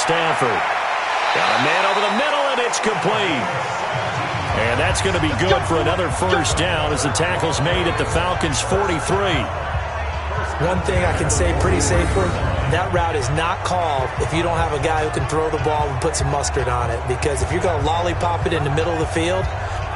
Stafford. Got a man over the middle, and it's complete. And that's going to be good for another first down as the tackle's made at the Falcons' 43. One thing I can say pretty safely, that route is not called if you don't have a guy who can throw the ball and put some mustard on it. Because if you're going to lollipop it in the middle of the field,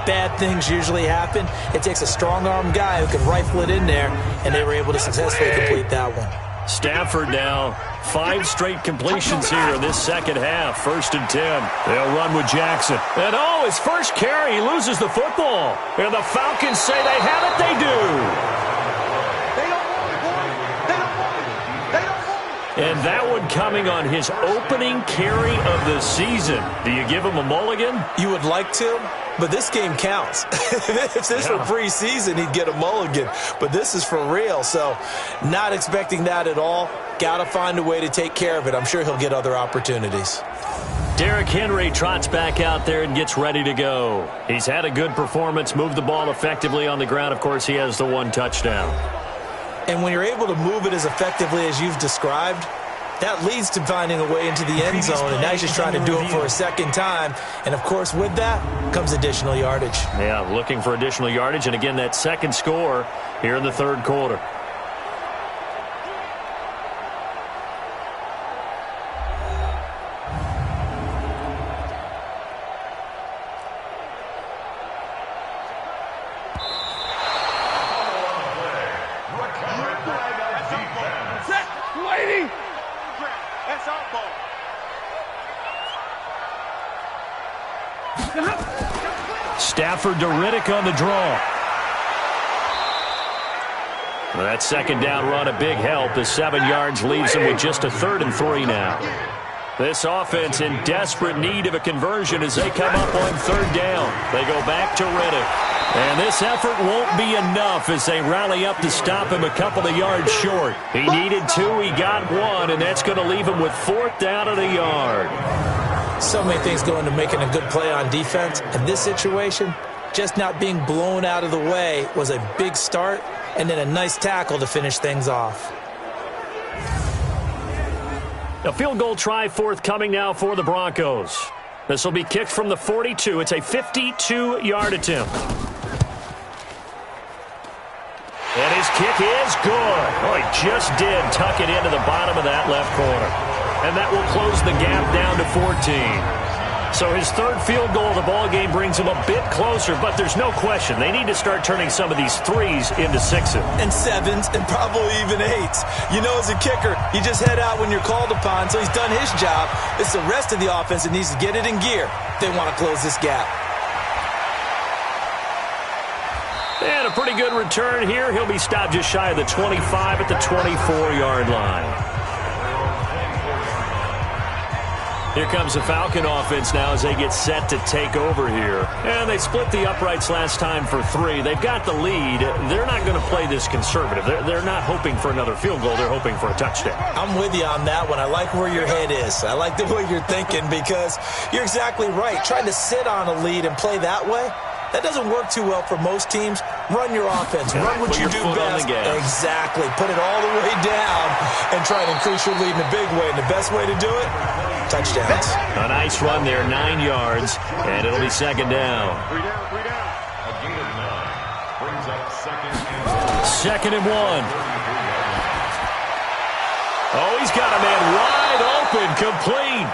bad things usually happen. It takes a strong-arm guy who can rifle it in there, and they were able to successfully complete that one. Stafford now, 5 straight completions here in this second half. 1st and 10. They'll run with Jackson. And his first carry, he loses the football. And the Falcons say they have it. They do. And that one coming on his opening carry of the season. Do you give him a mulligan? You would like to, but this game counts. If this were preseason, he'd get a mulligan. But this is for real, so not expecting that at all. Got to find a way to take care of it. I'm sure he'll get other opportunities. Derrick Henry trots back out there and gets ready to go. He's had a good performance, moved the ball effectively on the ground. Of course, he has the 1 touchdown. And when you're able to move it as effectively as you've described, that leads to finding a way into the end zone, and now he's just trying to do it for a second time. And, of course, with that comes additional yardage. Yeah, looking for additional yardage, and, again, that second score here in the third quarter. Stafford to Riddick on the draw. Well, that second down run a big help. The 7 yards leaves him with just a 3rd and 3 now. This offense in desperate need of a conversion as they come up on 3rd down. They go back to Riddick. And this effort won't be enough as they rally up to stop him a couple of yards short. He needed 2, he got 1, and that's going to leave him with 4th down and a yard. So many things go into making a good play on defense. In this situation, just not being blown out of the way was a big start, and then a nice tackle to finish things off. A field goal try forthcoming now for the Broncos. This will be kicked from the 42. It's a 52-yard attempt. And his kick is good. Oh, he just did tuck it into the bottom of that left corner. And that will close the gap down to 14. So his 3rd field goal of the ballgame brings him a bit closer, but there's no question they need to start turning some of these 3s into 6s. And 7s, and probably even 8s. You know, as a kicker, you just head out when you're called upon, so he's done his job. It's the rest of the offense that needs to get it in gear if they want to close this gap. And a pretty good return here. He'll be stopped just shy of the 25 at the 24-yard line. Here comes the Falcon offense now as they get set to take over here. And they split the uprights last time for 3. They've got the lead. They're not going to play this conservative. They're not hoping for another field goal. They're hoping for a touchdown. I'm with you on that one. I like where your head is. I like the way you're thinking because you're exactly right. Trying to sit on a lead and play that way, that doesn't work too well for most teams. Run your offense. Run what you do best. Exactly. Put it all the way down and try to increase your lead in a big way. And the best way to do it, touchdowns. A nice run there, 9 yards, and it'll be 2nd down. 2nd and 1. Oh, he's got a man wide open, complete.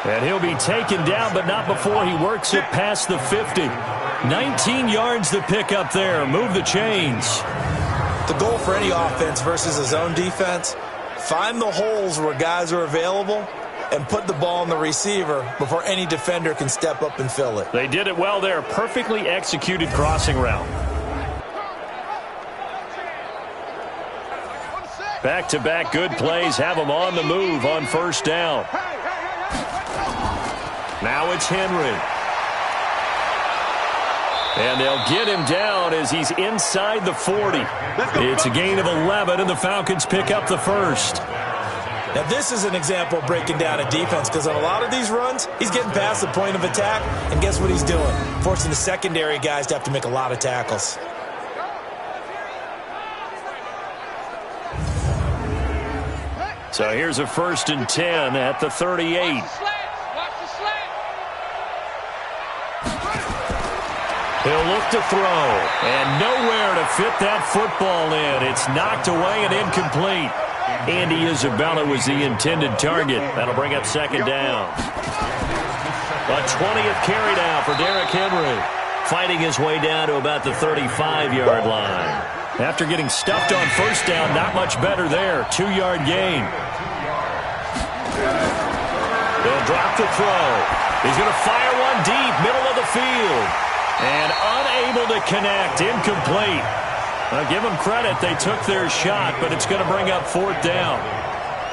And he'll be taken down, but not before he works it past the 50. 19 yards to pick up there. Move the chains. The goal for any offense versus a zone defense, find the holes where guys are available and put the ball on the receiver before any defender can step up and fill it. They did it well there. Perfectly executed crossing route. Back-to-back good plays have them on the move on 1st down. Now it's Henry. And they'll get him down as he's inside the 40. It's a gain of 11, and the Falcons pick up the 1st. Now, this is an example of breaking down a defense because on a lot of these runs, he's getting past the point of attack, and guess what he's doing? Forcing the secondary guys to have to make a lot of tackles. So here's a 1st and 10 at the 38. He'll look to throw, and nowhere to fit that football in. It's knocked away and incomplete. Andy Isabella was the intended target. That'll bring up 2nd down. A 20th carry now for Derrick Henry. Fighting his way down to about the 35-yard line. After getting stuffed on 1st down, not much better there. 2-yard gain. They'll drop the throw. He's going to fire one deep, middle of the field. And unable to connect, incomplete. Now, give them credit, they took their shot, but it's going to bring up 4th down.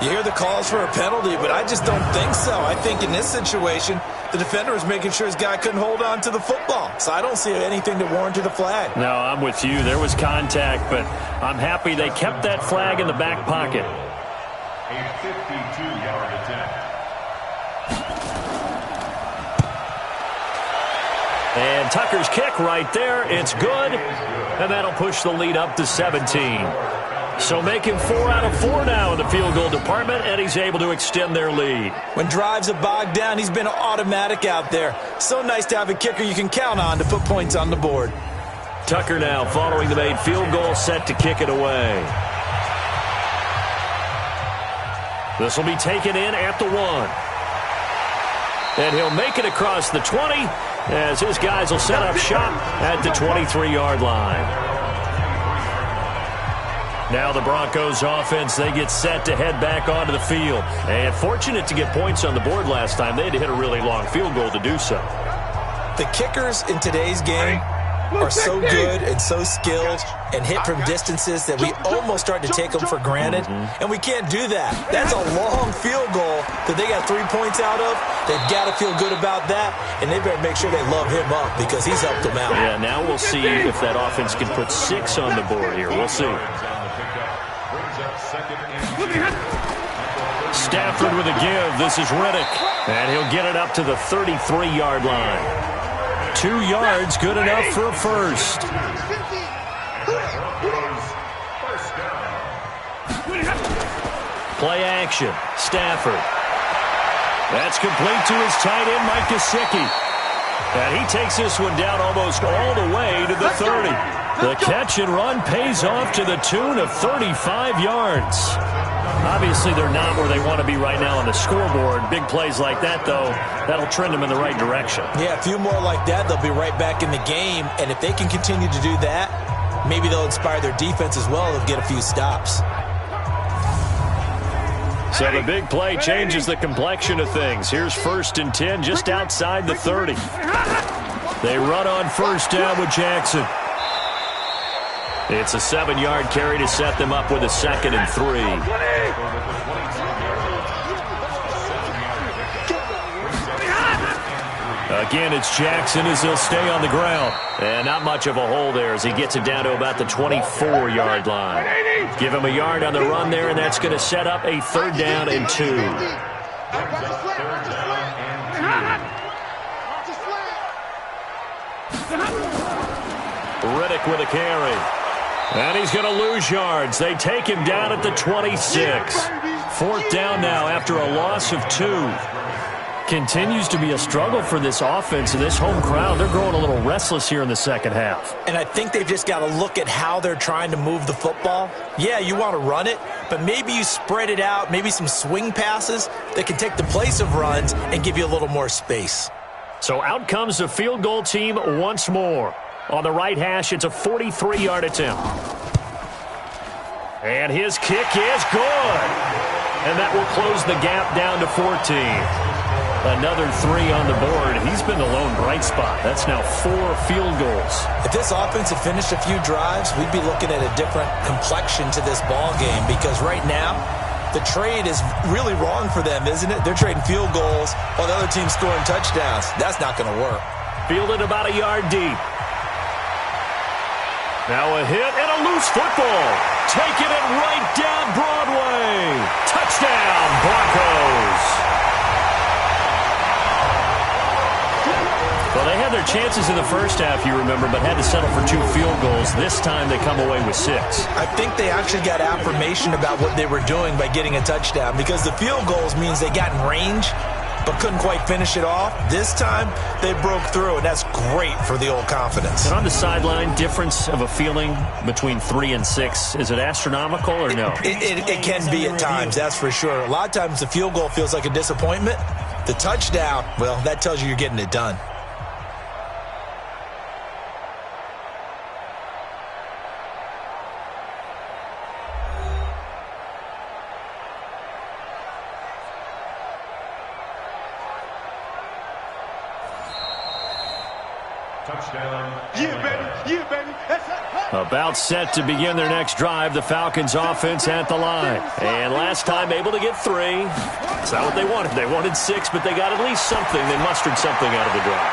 You hear the calls for a penalty, but I just don't think so. I think in this situation, the defender was making sure his guy couldn't hold on to the football. So I don't see anything to warrant the flag. No, I'm with you. There was contact, but I'm happy they kept that flag in the back pocket. A 52-yard attempt. And Tucker's kick right there. It's good. And that'll push the lead up to 17. So making 4 out of 4 now in the field goal department, and he's able to extend their lead. When drives are bogged down, he's been automatic out there. So nice to have a kicker you can count on to put points on the board. Tucker now following the made field goal, set to kick it away. This will be taken in at the 1. And he'll make it across the 20 as his guys will set up shop at the 23-yard line. Now the Broncos offense, they get set to head back onto the field. And fortunate to get points on the board last time. They had to hit a really long field goal to do so. The kickers in today's game are so good and so skilled and hit from distances that we almost start to take them for granted. And we can't do that. That's a long field goal that they got 3 points out of. They've got to feel good about that, and they better make sure they love him up because he's helped them out. Yeah, now we'll see if that offense can put 6 on the board here. We'll see. Stafford with a give. This is Riddick. And he'll get it up to the 33-yard line. 2 yards, good enough for a first. Play action. Stafford. That's complete to his tight end, Mike Gesicki. And he takes this one down almost all the way to the 30. The catch and run pays off to the tune of 35 yards. Obviously, they're not where they want to be right now on the scoreboard. Big plays like that, though, that'll trend them in the right direction. Yeah, a few more like that, they'll be right back in the game. And if they can continue to do that, maybe they'll inspire their defense as well. They'll get a few stops. So the big play changes the complexion of things. Here's 1st and 10 just outside the 30. They run on 1st down with Jackson. It's a 7-yard carry to set them up with a 2nd and 3. Again, it's Jackson as he'll stay on the ground. And not much of a hole there as he gets it down to about the 24-yard line. Give him a yard on the run there, and that's going to set up a 3rd down and 2. Riddick with a carry. And he's going to lose yards. They take him down at the 26. 4th down now after a loss of 2. Continues to be a struggle for this offense and this home crowd. They're growing a little restless here in the second half. And I think they've just got to look at how they're trying to move the football. Yeah, you want to run it, but maybe you spread it out, maybe some swing passes that can take the place of runs and give you a little more space. So out comes the field goal team once more. On the right hash, it's a 43-yard attempt. And his kick is good. And that will close the gap down to 14. Another 3 on the board. He's been the lone bright spot. That's now 4 field goals. If this offense had finished a few drives, we'd be looking at a different complexion to this ball game because right now, the trade is really wrong for them, isn't it? They're trading field goals while the other team's scoring touchdowns. That's not going to work. Fielded about a yard deep. Now a hit and a loose football. Taking it right down Broadway. Touchdown, Broncos. Well, they had their chances in the first half, you remember, but had to settle for 2 field goals. This time they come away with 6. I think they actually got affirmation about what they were doing by getting a touchdown, because the field goals means they got in range but couldn't quite finish it off. This time, they broke through, and that's great for the old confidence. And on the sideline, difference of a feeling between 3 and 6, is it astronomical or no? It can be at times, that's for sure. A lot of times the field goal feels like a disappointment. The touchdown, well, that tells you you're getting it done. Touchdown. Yeah, baby. Yeah, baby. About set to begin their next drive, the Falcons offense at the line. And last time able to get 3. It's not what they wanted. They wanted 6, but they got at least something. They mustered something out of the drive.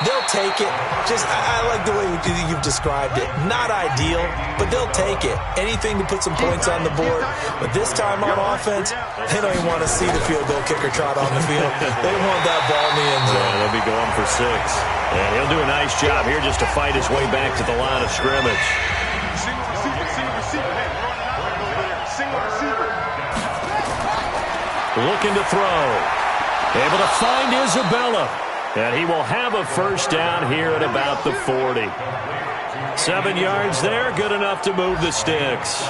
They'll take it. I like the way you've described it. Not ideal, but they'll take it. Anything to put some points on the board. But this time on offense, they don't even want to see the field goal kicker trot on the field. They want that ball in the end zone. Yeah, they'll be going for 6. And he'll do a nice job here just to fight his way back to the line of scrimmage. Single receiver. Hey, run it out over there. Single receiver. Looking to throw. Able to find Isabella. And he will have a first down here at about the 40. 7 yards there, good enough to move the sticks.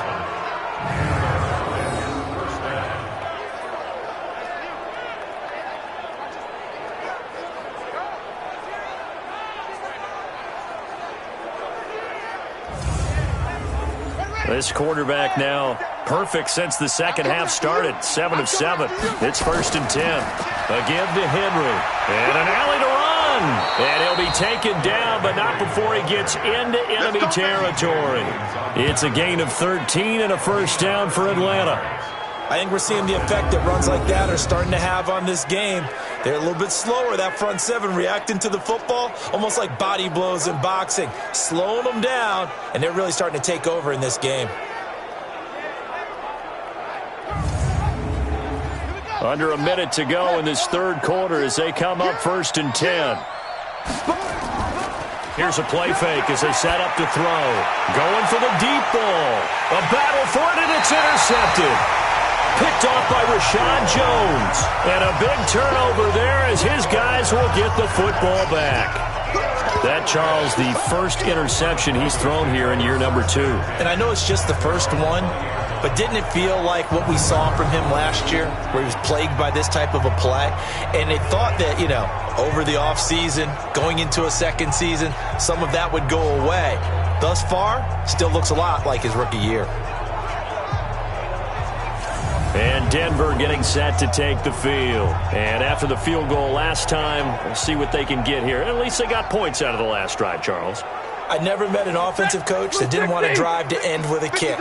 This quarterback now perfect since the second half started. 7 of 7. It's 1st and 10. A give to Henry. And an alley to run. And he'll be taken down, but not before he gets into enemy territory. It's a gain of 13 and a first down for Atlanta. I think we're seeing the effect that runs like that are starting to have on this game. They're a little bit slower, that front 7, reacting to the football, almost like body blows in boxing, slowing them down, and they're really starting to take over in this game. Under a minute to go in this third quarter as they come up 1st and 10. Here's a play fake as they set up to throw. Going for the deep ball. A battle for it, and it's intercepted. Picked off by Rashad Jones. And a big turnover there as his guys will get the football back. That, Charles, the first interception he's thrown here in year number 2. And I know it's just the first one, but didn't it feel like what we saw from him last year, where he was plagued by this type of a play? And they thought that, over the offseason, going into a second season, some of that would go away. Thus far, still looks a lot like his rookie year. And Denver getting set to take the field. And after the field goal last time, we'll see what they can get here. At least they got points out of the last drive, Charles. I never met an offensive coach that didn't want to drive to end with a kick.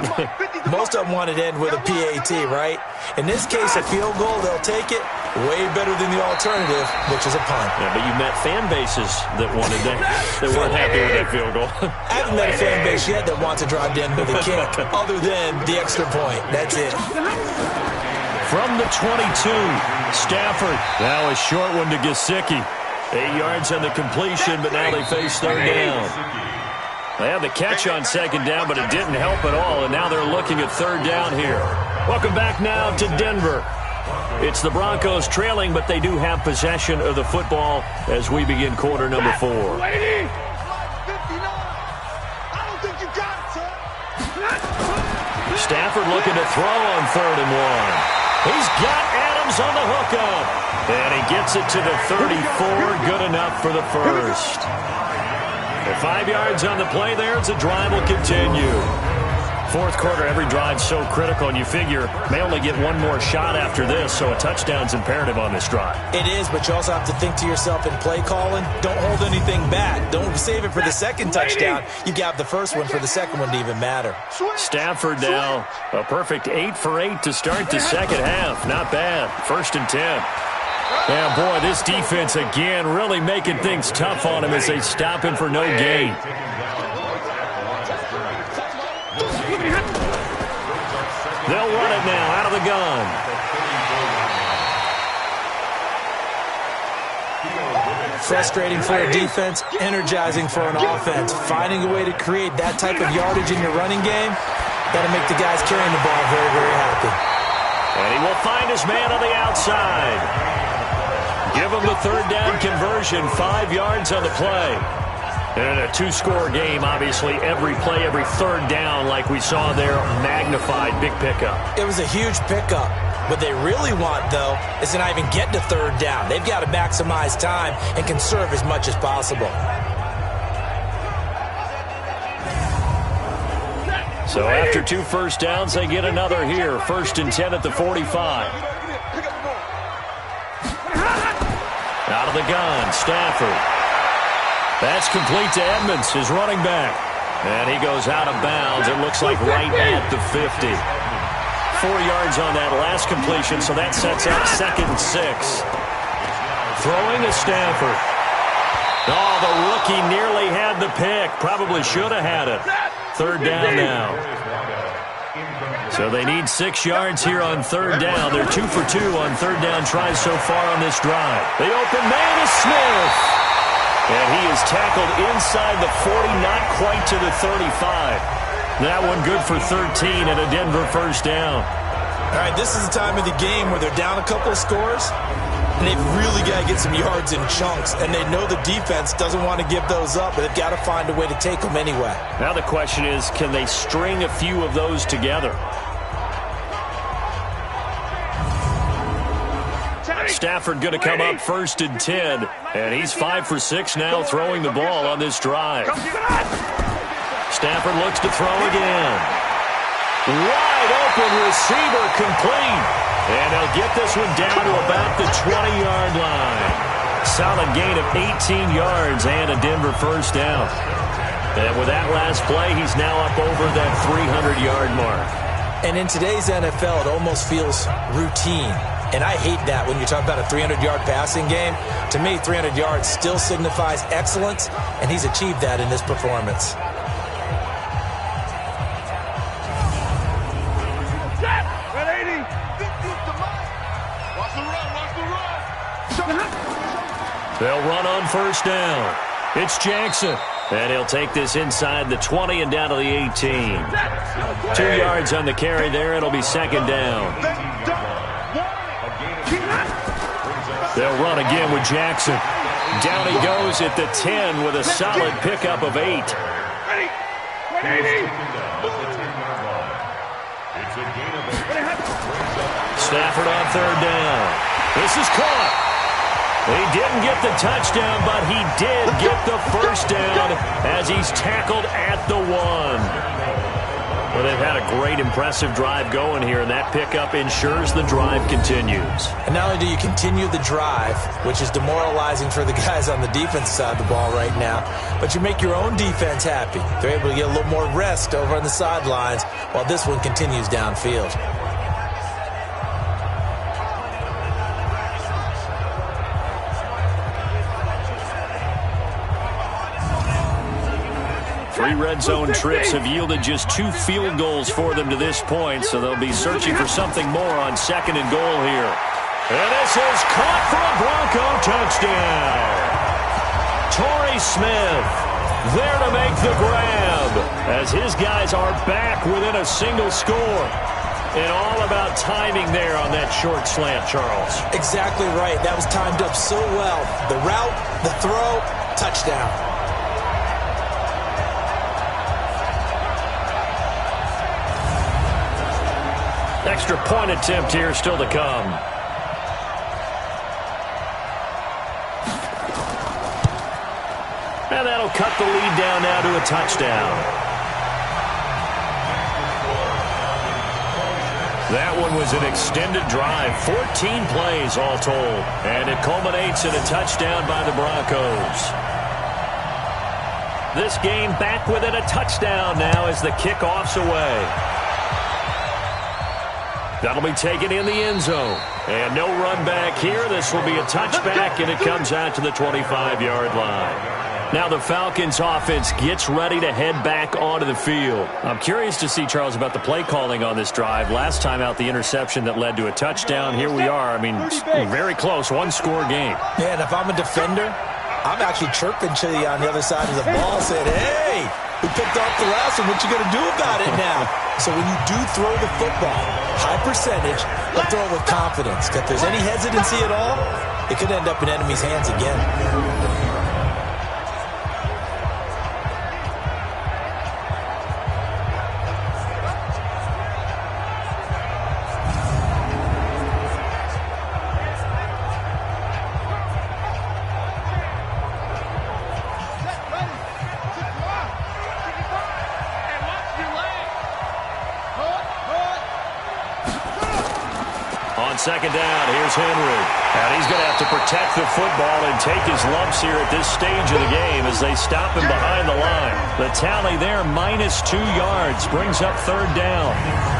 Most of them wanted to end with a PAT, right? In this case, a field goal, they'll take it. Way better than the alternative, which is a punt. Yeah, but you met fan bases that wanted that. They weren't happy with that field goal. I haven't met a fan base yet that wants to drive to end with a kick, other than the extra point. That's it. From the 22, Stafford. Now a short one to Gesicki. 8 yards on the completion, but now they face 3rd down. They had the catch on 2nd down, but it didn't help at all, and now they're looking at 3rd down here. Welcome back now to Denver. It's the Broncos trailing, but they do have possession of the football as we begin quarter number 4. Stafford looking to throw on 3rd and 1. He's got Adams on the hookup. And he gets it to the 34. Good enough for the first. And 5 yards on the play there as the drive will continue. Fourth quarter, every drive so critical, and you figure may only get one more shot after this, so a touchdown's imperative on this drive. It is, but you also have to think to yourself in play calling, don't hold anything back. Don't save it for the second touchdown. You got the first one for the second one to even matter. Stafford now a perfect 8 for 8 to start the second half. Not bad. 1st and 10. Yeah, boy, this defense again really making things tough on him as they stop him for no gain. They'll run it now out of the gun. Frustrating for a defense, energizing for an offense. Finding a way to create that type of yardage in your running game, that'll make the guys carrying the ball very, very happy. And he will find his man on the outside. Give him the third down conversion, 5 yards on the play. And in a two-score game, obviously, every play, every third down, like we saw there, magnified, big pickup. It was a huge pickup. What they really want, though, is to not even get to third down. They've got to maximize time and conserve as much as possible. So after 2 first downs, they get another here. 1st and 10 at the 45. Out of the gun, Stafford. That's complete to Edmonds, his running back. And he goes out of bounds. It looks like right at the 50. 4 yards on that last completion, so that sets up 2nd and 6. Throwing to Stafford. Oh, the rookie nearly had the pick. Probably should have had it. 3rd down now. So they need 6 yards here on 3rd down. They're 2 for 2 on 3rd down tries so far on this drive. The open man is Smith. And he is tackled inside the 40, not quite to the 35. That one good for 13 and a Denver first down. All right, this is the time of the game where they're down a couple of scores, and they've really got to get some yards in chunks, and they know the defense doesn't want to give those up, but they've got to find a way to take them anyway. Now the question is, can they string a few of those together? Stafford going to come up 1st and 10, and he's 5 for 6 now throwing the ball on this drive. Stafford looks to throw again. Wide open receiver complete. And they'll get this one down to about the 20-yard line. Solid gain of 18 yards and a Denver first down. And with that last play, he's now up over that 300-yard mark. And in today's NFL, it almost feels routine. And I hate that when you talk about a 300-yard passing game. To me, 300 yards still signifies excellence, and he's achieved that in this performance. They'll run on 1st down. It's Jackson. And he'll take this inside the 20 and down to the 18. 2 yards on the carry there. It'll be 2nd down. They'll run again with Jackson. Down he goes at the 10 with a solid pickup of 8. Stafford on 3rd down. This is caught. He didn't get the touchdown, but he did get the first down as he's tackled at the 1. Well, they've had a great, impressive drive going here, and that pickup ensures the drive continues. And not only do you continue the drive, which is demoralizing for the guys on the defense side of the ball right now, but you make your own defense happy. They're able to get a little more rest over on the sidelines while this one continues downfield. Three red zone trips have yielded just 2 field goals for them to this point, so they'll be searching for something more on 2nd and goal here. And this is caught for a Bronco touchdown. Torrey Smith there to make the grab as his guys are back within a single score. And all about timing there on that short slant, Charles. Exactly right. That was timed up so well. The route, the throw, touchdown. Extra point attempt here still to come. And that'll cut the lead down now to a touchdown. That one was an extended drive, 14 plays all told. And it culminates in a touchdown by the Broncos. This game back within a touchdown now as the kickoff's away. That'll be taken in the end zone. And no run back here. This will be a touchback, and it comes out to the 25-yard line. Now the Falcons offense gets ready to head back onto the field. I'm curious to see, Charles, about the play calling on this drive. Last time out, the interception that led to a touchdown. Here we are. I mean, very close, 1-score game. Yeah, and if I'm a defender, I'm actually chirping to you on the other side of the ball saying, hey, we picked off the last one. What you going to do about it now? So when you do throw the football, high percentage, but throw it with confidence. If there's any hesitancy at all, it could end up in enemy's hands again. Second down, here's Henry. And he's going to have to protect the football and take his lumps here at this stage of the game as they stop him behind the line. The tally there, -2 yards, brings up third down.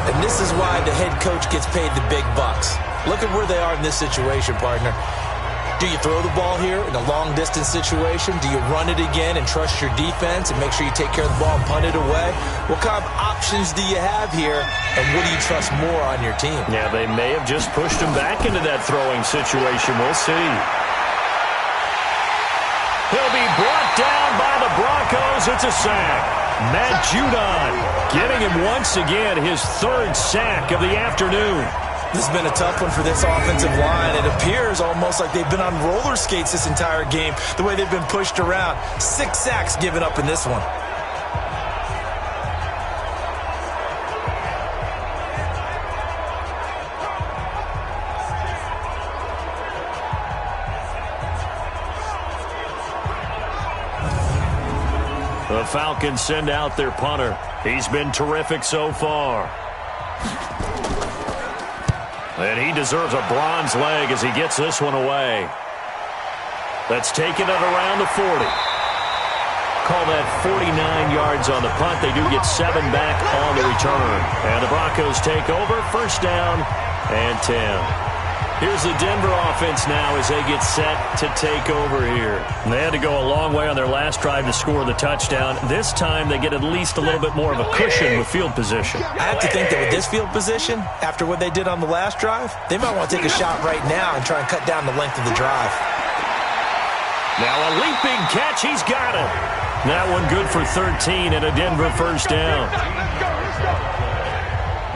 And this is why the head coach gets paid the big bucks. Look at where they are in this situation, partner. Do you throw the ball here in a long-distance situation? Do you run it again and trust your defense and make sure you take care of the ball and punt it away? What kind of options do you have here, and what do you trust more on your team? Yeah, they may have just pushed him back into that throwing situation. We'll see. He'll be brought down by the Broncos. It's a sack. Matt Judon getting him once again his third sack of the afternoon. This has been a tough one for this offensive line. It appears almost like they've been on roller skates this entire game, the way they've been pushed around. 6 sacks given up in this one. The Falcons send out their punter. He's been terrific so far. And he deserves a bronze leg as he gets this one away. That's taken it around the 40. Call that 49 yards on the punt. They do get 7 back on the return. And the Broncos take over. First down and 10. Here's the Denver offense now as they get set to take over here. And they had to go a long way on their last drive to score the touchdown. This time they get at least a little bit more of a cushion with field position. I have to think that with this field position, after what they did on the last drive, they might want to take a shot right now and try and cut down the length of the drive. Now a leaping catch. He's got it. That one good for 13 and a Denver first down.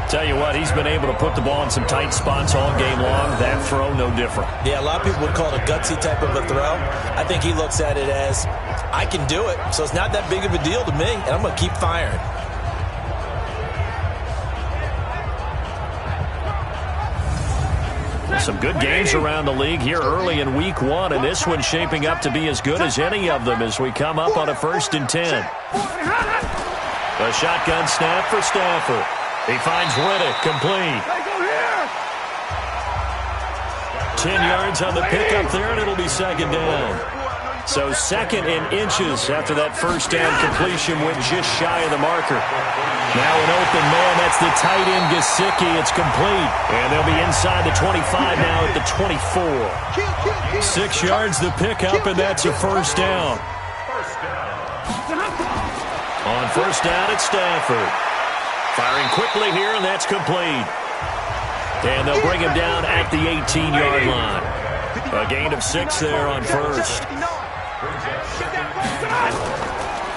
Tell you what, he's been able to put the ball in some tight spots all game long. That throw, no different. Yeah, a lot of people would call it a gutsy type of a throw. I think he looks at it as, I can do it, so it's not that big of a deal to me, and I'm going to keep firing. Some good games around the league here early in week 1, and this one's shaping up to be as good as any of them as we come up on a 1st and 10. A shotgun snap for Stafford. He finds Riddick, complete. 10 yards on the pickup there, and it'll be second down. So 2nd and inches after that first down completion went just shy of the marker. Now an open man, that's the tight end Gesicki. It's complete, and they'll be inside the 25 now at the 24. 6 yards the pickup, and that's a first down. On first down, it's Stafford. Firing quickly here, and that's complete. And they'll bring him down at the 18-yard line. A gain of 6 there on first.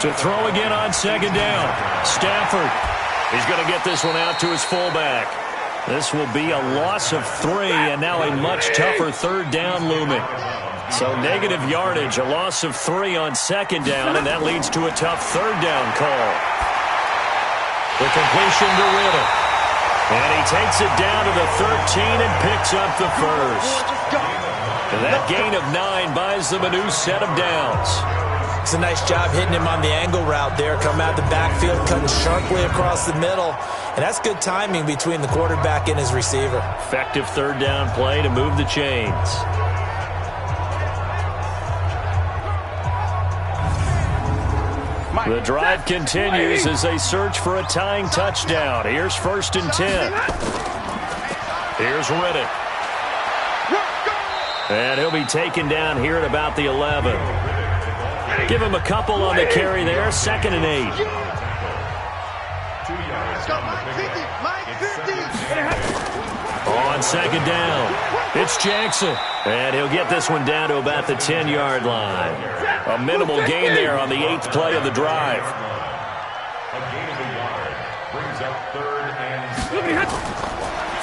To throw again on second down. Stafford. He's going to get this one out to his fullback. This will be a loss of 3, and now a much tougher third down looming. So negative yardage, a loss of 3 on second down, and that leads to a tough third down call. The completion to Riddick. And he takes it down to the 13 and picks up the first. And that gain of 9 buys them a new set of downs. It's a nice job hitting him on the angle route there. Come out the backfield, cutting sharply across the middle. And that's good timing between the quarterback and his receiver. Effective third down play to move the chains. The drive continues as they search for a tying touchdown. Here's 1st and 10. Here's Riddick. And he'll be taken down here at about the 11. Give him a couple on the carry there. 2nd and 8. On second down. It's Jackson. And he'll get this one down to about the 10-yard line. A minimal gain there on the 8th play of the drive. A gain of a yard brings up 3rd and 7.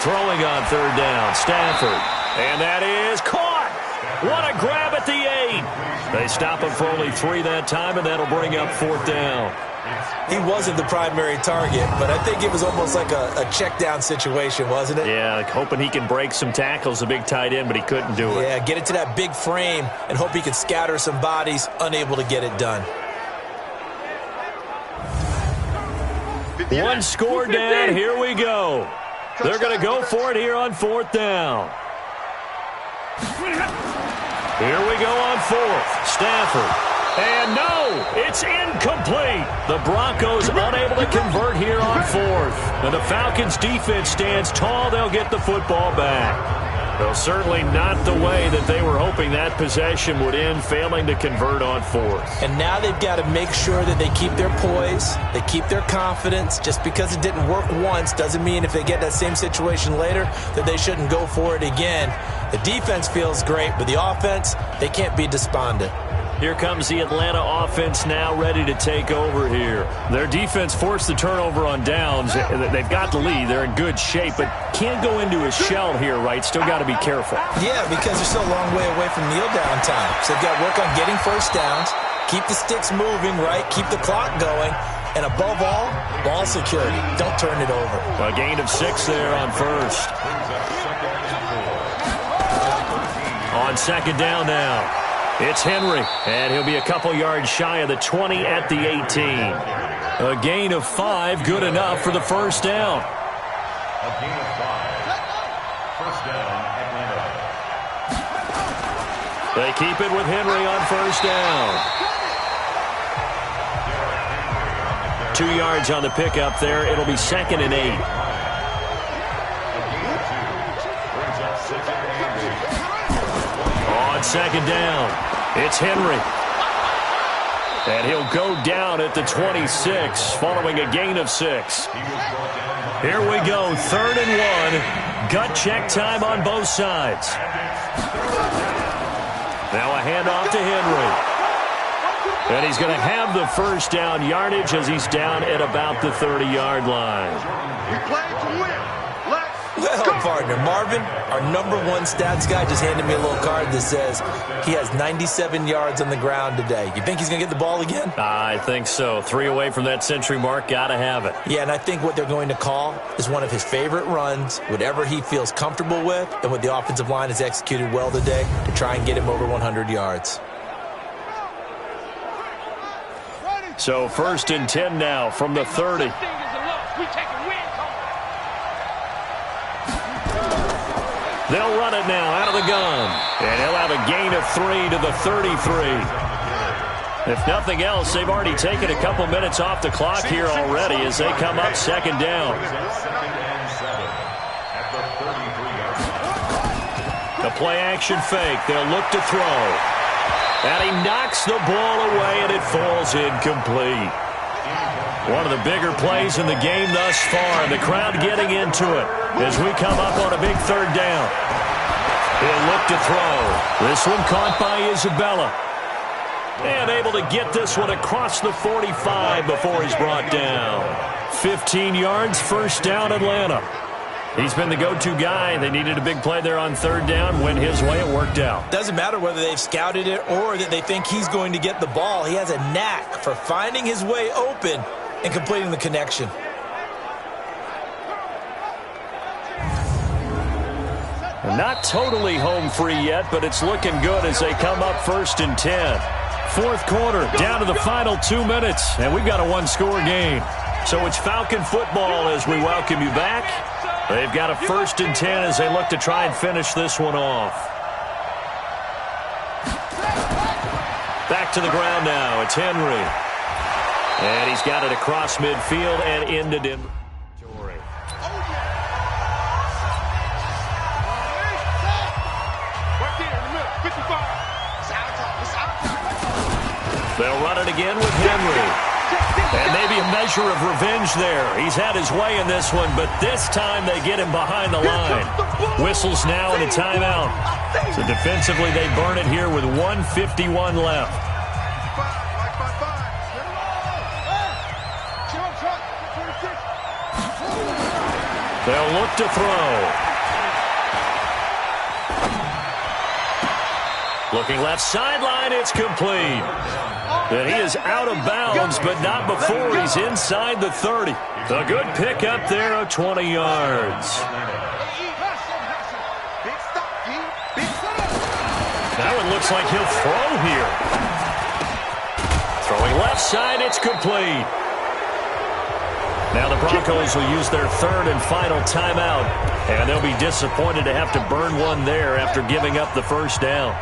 Throwing on 3rd down, Stafford. And that is caught. What a grab at the 8. They stop him for only 3 that time, and that'll bring up 4th down. He wasn't the primary target, but I think it was almost like a check down situation, wasn't it? Yeah, like hoping he can break some tackles, a big tight end, but he couldn't do it. Yeah, get it to that big frame and hope he can scatter some bodies, unable to get it done. One score down, here we go. They're going to go for it here on 4th down. Here we go on 4th. Stafford. And no, it's incomplete. The Broncos unable to convert here on 4th. And the Falcons defense stands tall. They'll get the football back. Well, certainly not the way that they were hoping that possession would end, failing to convert on 4th. And now they've got to make sure that they keep their poise, they keep their confidence. Just because it didn't work once doesn't mean if they get that same situation later that they shouldn't go for it again. The defense feels great, but the offense, they can't be despondent. Here comes the Atlanta offense now ready to take over here. Their defense forced the turnover on downs. They've got the lead. They're in good shape, but can't go into a shell here, right? Still got to be careful. Yeah, because they're still a long way away from kneel down time. So they've got to work on getting first downs, keep the sticks moving, right? Keep the clock going. And above all, ball security. Don't turn it over. A gain of 6 there on 1st. On 2nd down now. It's Henry, and he'll be a couple yards shy of the 20 at the 18. A gain of 5, good enough for the 1st down. A gain of 5. 1st down, Atlanta. They keep it with Henry on 1st down. 2 yards on the pickup there. It'll be 2nd and 8. A gain of 2 brings up 2nd and 8. On 2nd down. It's Henry. And he'll go down at the 26 following a gain of 6. Here we go, 3rd and 1. Gut check time on both sides. Now a handoff to Henry. And he's going to have the 1st down yardage as he's down at about the 30-yard line. We play to win. Well, partner, Marvin, our #1 stats guy, just handed me a little card that says he has 97 yards on the ground today. You think he's going to get the ball again? I think so. 3 away from that century mark. Got to have it. Yeah, and I think what they're going to call is one of his favorite runs, whatever he feels comfortable with, and what the offensive line has executed well today to try and get him over 100 yards. So 1st and 10 now from the 30. They'll run it now out of the gun. And he'll have a gain of 3 to the 33. If nothing else, they've already taken a couple minutes off the clock here already as they come up 2nd down. The play-action fake. They'll look to throw. And he knocks the ball away, and it falls incomplete. One of the bigger plays in the game thus far, and the crowd getting into it as we come up on a big 3rd down. He'll look to throw. This one caught by Isabella. And able to get this one across the 45 before he's brought down. 15 yards, 1st down, Atlanta. He's been the go-to guy. They needed a big play there on 3rd down. Went his way, it worked out. Doesn't matter whether they've scouted it or that they think he's going to get the ball. He has a knack for finding his way open and completing the connection. Not totally home free yet, but it's looking good as they come up 1st and 10. 4th quarter, down to the final 2 minutes, and we've got a 1-score game. So it's Falcon football as we welcome you back. They've got a 1st and 10 as they look to try and finish this one off. Back to the ground now. It's Henry. And he's got it across midfield and into Denver. They'll run it again with Henry. And maybe a measure of revenge there. He's had his way in this one, but this time they get him behind the line. Whistles now and a timeout. So defensively they burn it here with 1:51 left. They'll look to throw. Looking left sideline, it's complete. And he is out of bounds, but not before he's inside the 30. A good pickup there of 20 yards. That one looks like he'll throw here. Throwing left side, it's complete. Now the Broncos will use their third and final timeout, and they'll be disappointed to have to burn one there after giving up the first down.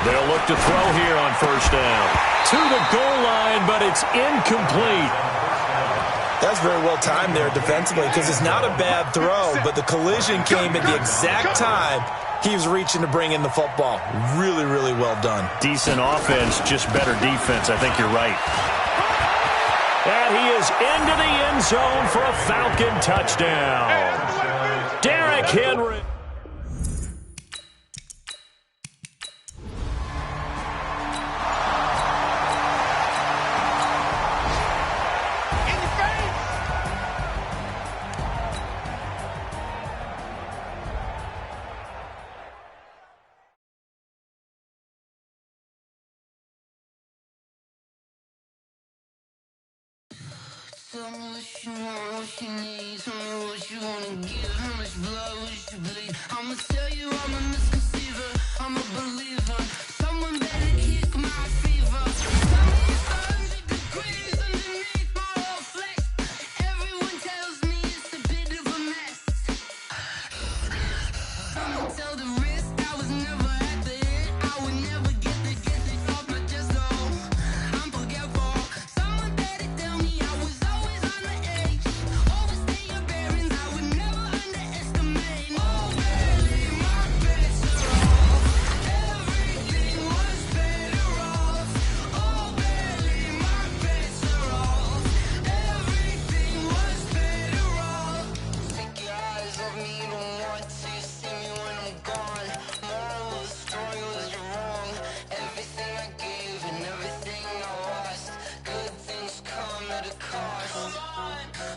They'll look to throw here on first down. To the goal line, but it's incomplete. That's very well timed there defensively because it's not a bad throw, but the collision came at the exact time he was reaching to bring in the football. Really, really well done. Decent offense, just better defense. I think you're right. And he is into the end zone for a Falcon touchdown. Derrick Henry. Tell me what you want, what you need. Tell me what you wanna give. How much blood would you bleed? I'ma tell you I'm a misconceiver. I'm a believer. Someone better kick my fever. Tell me it's 100 degrees underneath my raw flesh. Everyone tells me it's a bit of a mess. I'ma tell the risk I was never at the end. I would never get it off my chest. Oh, I'm forgetful. Someone better tell me I was always on the edge. Overstay your bearings, I would never underestimate. Oh, barely my bets are off. Everything was better off. Oh, barely my bets are off. Everything was better off. Take your eyes off me, you don't want to see me when I'm gone. Moral of the story was you're wrong. Everything I gave and everything I lost. Good things come at a cost.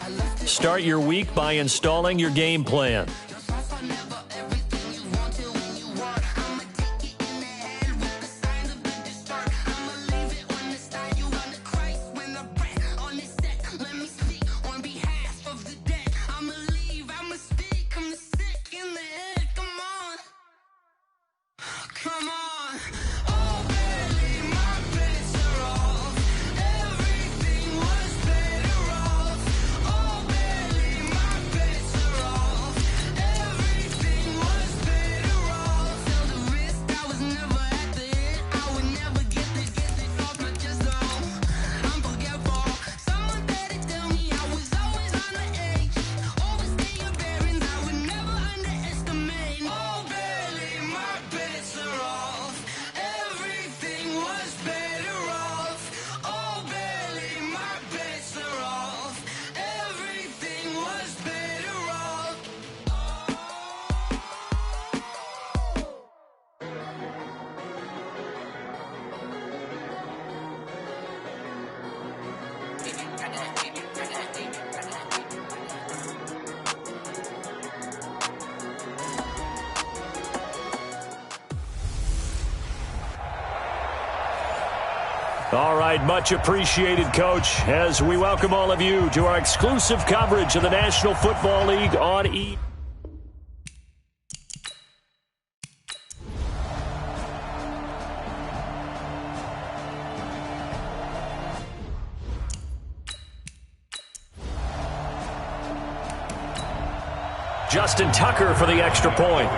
I left it Start your week by installing your game plan. yourself, I never everything you wanted when you want. I'ma take it in the head with the signs of the distort. I'ma leave it on the side. You want the Christ when the breath on this set. Let me speak on behalf of the dead. I'ma leave, I'ma speak. I'm the sick in the head. Come on. Come on. Oh, barely my bets are off. Everything was better off. Oh, barely my bets are off. Everything was better off. Tell the risk I was never at the end. I would never get it off my chest. Oh, I'm forgetful. Someone better tell me I was always on the edge. Overstay your bearings, I would never underestimate. Oh, barely my bets are off. Everything was better off. Oh, barely my bets are off. Everything was better off. All right, much appreciated, Coach, as we welcome all of you to our exclusive coverage of the National Football League on E. Justin Tucker for the extra point.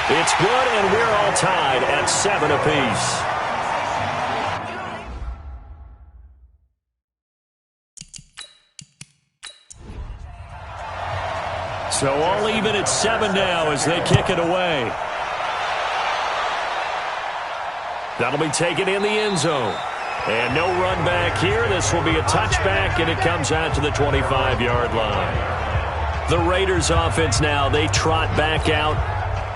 It's good, and we're all tied at 7 apiece. So all even at 7 now as they kick it away. That'll be taken in the end zone. And no run back here. This will be a touchback, and it comes out to the 25-yard line. The Raiders offense now, they trot back out.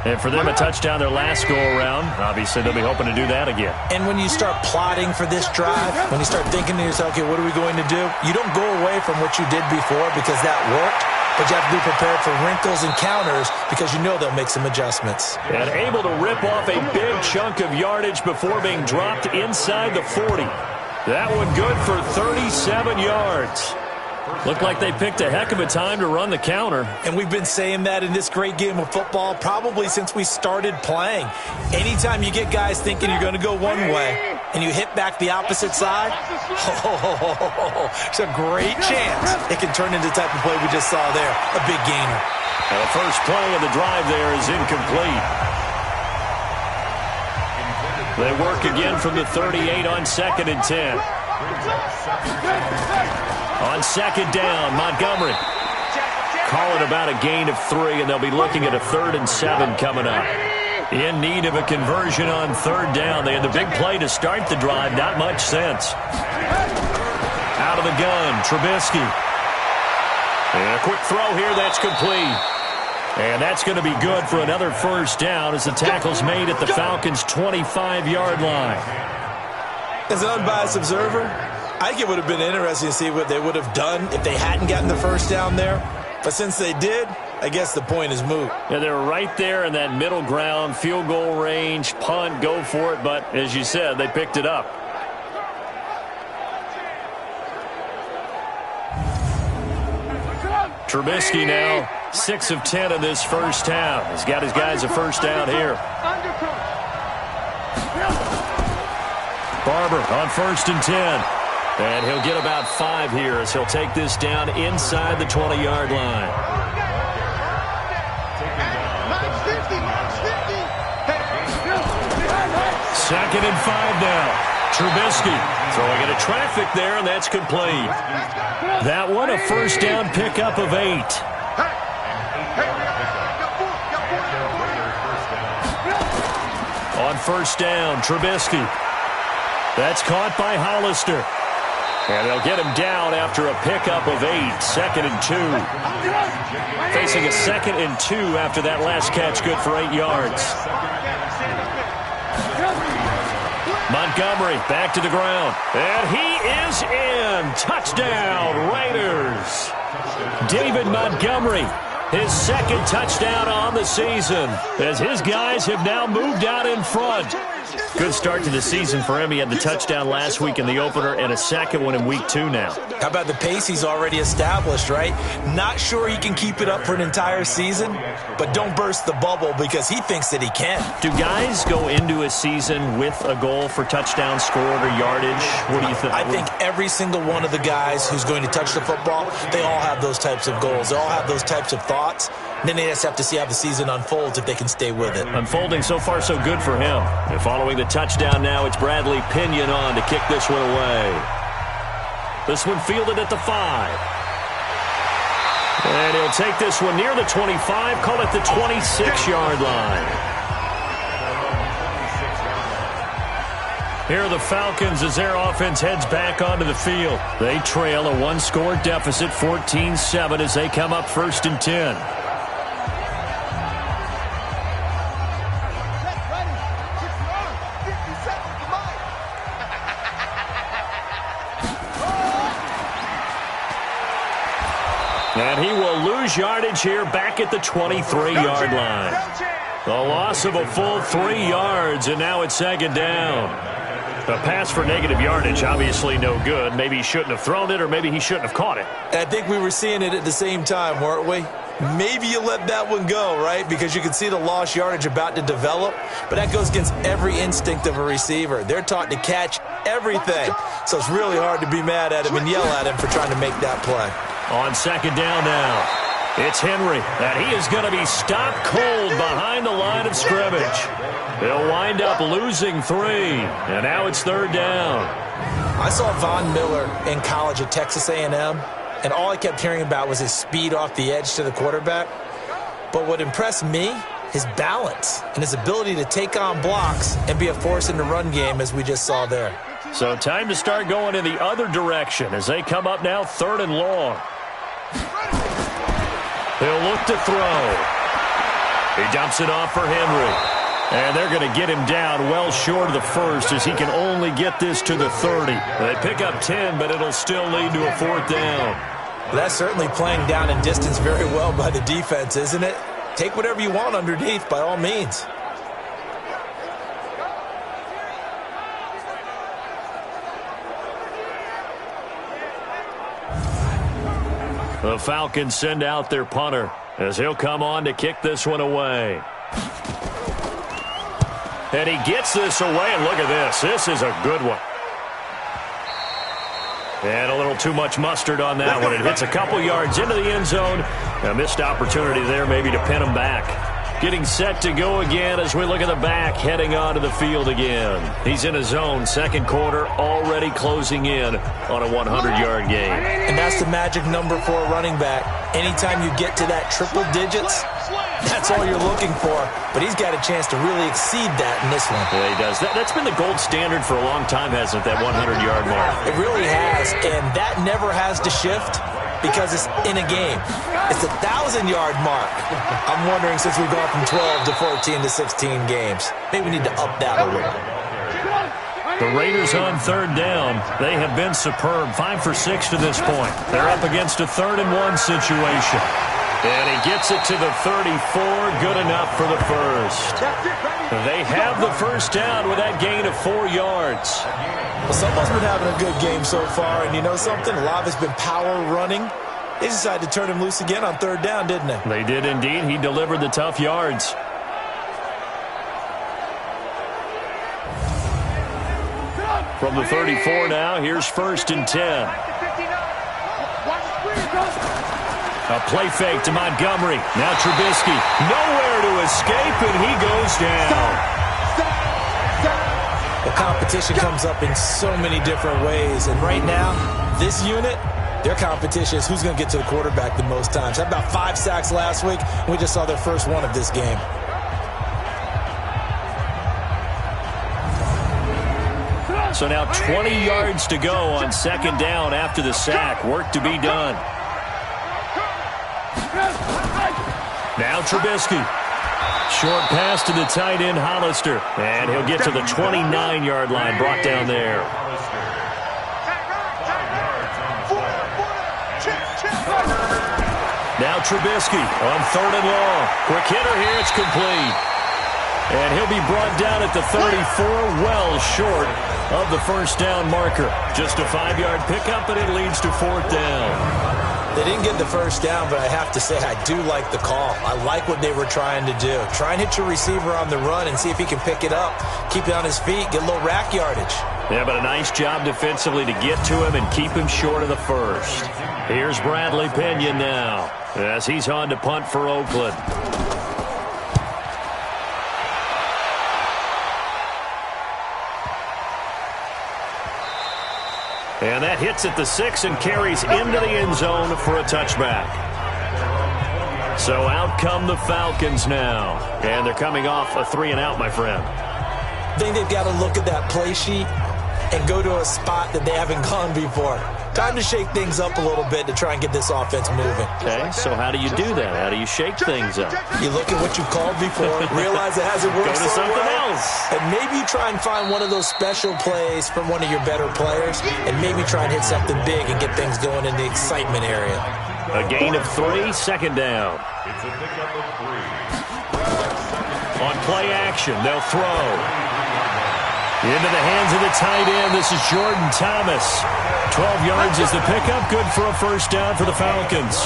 And for them, a touchdown their last go-around. Obviously, they'll be hoping to do that again. And when you start plotting for this drive, when you start thinking to yourself, okay, what are we going to do? You don't go away from what you did before because that worked. But you have to be prepared for wrinkles and counters because you know they'll make some adjustments. And able to rip off a big chunk of yardage before being dropped inside the 40. That one good for 37 yards. Looked like they picked a heck of a time to run the counter. And we've been saying that in this great game of football probably since we started playing. Anytime you get guys thinking you're going to go one way and you hit back the opposite side, it's a great chance it can turn into the type of play we just saw there, a big gainer. And the first play of the drive there is incomplete. They work again from the 38 on 2nd and 10. On 2nd down, Montgomery. Call it about a gain of 3, and they'll be looking at a 3rd and 7 coming up. In need of a conversion on 3rd down. They had the big play to start the drive. Not much sense. Out of the gun, Trubisky. And a quick throw here, that's complete. And that's going to be good for another first down as the tackle's made at the Falcons' 25-yard line. As an unbiased observer, I think it would have been interesting to see what they would have done if they hadn't gotten the first down there. But since they did, I guess the point is moot. Yeah, they're right there in that middle ground, field goal range, punt, go for it. But as you said, they picked it up. Trubisky now 6 of 10 in this first half. He's got his guys a first down here. Barber on 1st and 10. And he'll get about 5 here as he'll take this down inside the 20-yard line. Second and 5 now. Trubisky throwing into traffic there, and that's complete. That one, a first down pickup of 8. On 1st down, Trubisky. That's caught by Hollister. And they'll get him down after a pickup of 8. 2nd and 2. Facing a 2nd and 2 after that last catch, good for 8 yards. Montgomery back to the ground. And he is in. Touchdown, Raiders. David Montgomery, his 2nd touchdown on the season as his guys have now moved out in front. Good start to the season for him. He had the touchdown last week in the opener and a 2nd one in week 2 now. How about the pace he's already established, right? Not sure he can keep it up for an entire season, but don't burst the bubble because he thinks that he can. Do guys go into a season with a goal for touchdown scored or yardage? What do you think? I think every single one of the guys who's going to touch the football, they all have those types of goals. They all have those types of thoughts. And then they just have to see how the season unfolds if they can stay with it. Unfolding so far so good for him. And following the touchdown now, it's Bradley Pinion on to kick this one away. This one fielded at the 5. And he'll take this one near the 25, call it the 26-yard line. Here are the Falcons as their offense heads back onto the field. They trail a 1-score deficit, 14-7, as they come up 1st and 10. And he will lose yardage here back at the 23-yard line. The loss of a full 3 yards, and now it's 2nd down. A pass for negative yardage, obviously no good. Maybe he shouldn't have thrown it, or maybe he shouldn't have caught it. I think we were seeing it at the same time, weren't we? Maybe you let that one go, right? Because you can see the lost yardage about to develop. But that goes against every instinct of a receiver. They're taught to catch everything. So it's really hard to be mad at him and yell at him for trying to make that play. On 2nd down now, it's Henry. And he is going to be stopped cold behind the line of scrimmage. They'll wind up losing 3. And now it's 3rd down. I saw Von Miller in college at Texas A&M. and all I kept hearing about was his speed off the edge to the quarterback. But what impressed me, his balance and his ability to take on blocks and be a force in the run game, as we just saw there. So time to start going in the other direction as they come up now 3rd and long. He'll look to throw. He dumps it off for Henry. And they're going to get him down well short of the first as he can only get this to the 30. They pick up 10, but it'll still lead to a 4th down. Well, that's certainly playing down and distance very well by the defense, isn't it? Take whatever you want underneath, by all means. The Falcons send out their punter as he'll come on to kick this one away. And he gets this away, and look at this. This is a good one. And a little too much mustard on that one. It hits a couple yards into the end zone. A missed opportunity there maybe to pin him back. Getting set to go again as we look at the back, heading onto the field again. He's in his zone, 2nd quarter, already closing in on a 100-yard game. And that's the magic number for a running back. Anytime you get to that triple digits, that's all you're looking for. But he's got a chance to really exceed that in this one. Yeah, he does. That's been the gold standard for a long time, hasn't it, that 100-yard mark? It really has, and that never has to shift because it's in a game. It's a 1,000-yard mark. I'm wondering, since we've gone from 12 to 14 to 16 games, maybe we need to up that a little. The Raiders on 3rd down. They have been superb, 5 for 6 to this point. They're up against a 3rd and 1 situation. And he gets it to the 34, good enough for the first. They have the first down with that gain of 4 yards. Well, someone's been having a good game so far, and you know something? A lot of it's been power running. They decided to turn him loose again on 3rd down, didn't they? They did indeed. He delivered the tough yards. From the 34 now, here's 1st and 10. A play fake to Montgomery. Now Trubisky. Nowhere to escape, and he goes down. The competition comes up in so many different ways, and right now, this unit, their competition is who's going to get to the quarterback the most times. Had about 5 sacks last week, and we just saw their first one of this game. So now 20 yards to go on 2nd down after the sack. Work to be done. Now Trubisky. Short pass to the tight end, Hollister. And he'll get to the 29-yard line, brought down there. Now Trubisky on 3rd and long. Quick hitter here, it's complete. And he'll be brought down at the 34, well short of the first down marker. Just a 5-yard pickup, and it leads to 4th down. They didn't get the first down, but I have to say I do like the call. I like what they were trying to do. Try and hit your receiver on the run and see if he can pick it up. Keep it on his feet, get a little rack yardage. Yeah, but a nice job defensively to get to him and keep him short of the first. Here's Bradley Pinion now as he's on to punt for Oakland. And that hits at the 6 and carries into the end zone for a touchback. So out come the Falcons now. And they're coming off a 3-and-out, my friend. I think they've got to look at that play sheet and go to a spot that they haven't gone before. Time to shake things up a little bit to try and get this offense moving. Okay, so how do you do that? How do you shake things up? You look at what you called before, realize it hasn't worked Go to so something well, else. and maybe you try and find one of those special plays from one of your better players, and maybe try and hit something big and get things going in the excitement area. A gain of 3, 2nd down. It's a pickup of 3. On play action, they'll throw. Into the hands of the tight end. This is Jordan Thomas. 12 yards is the pickup. Good for a first down for the Falcons.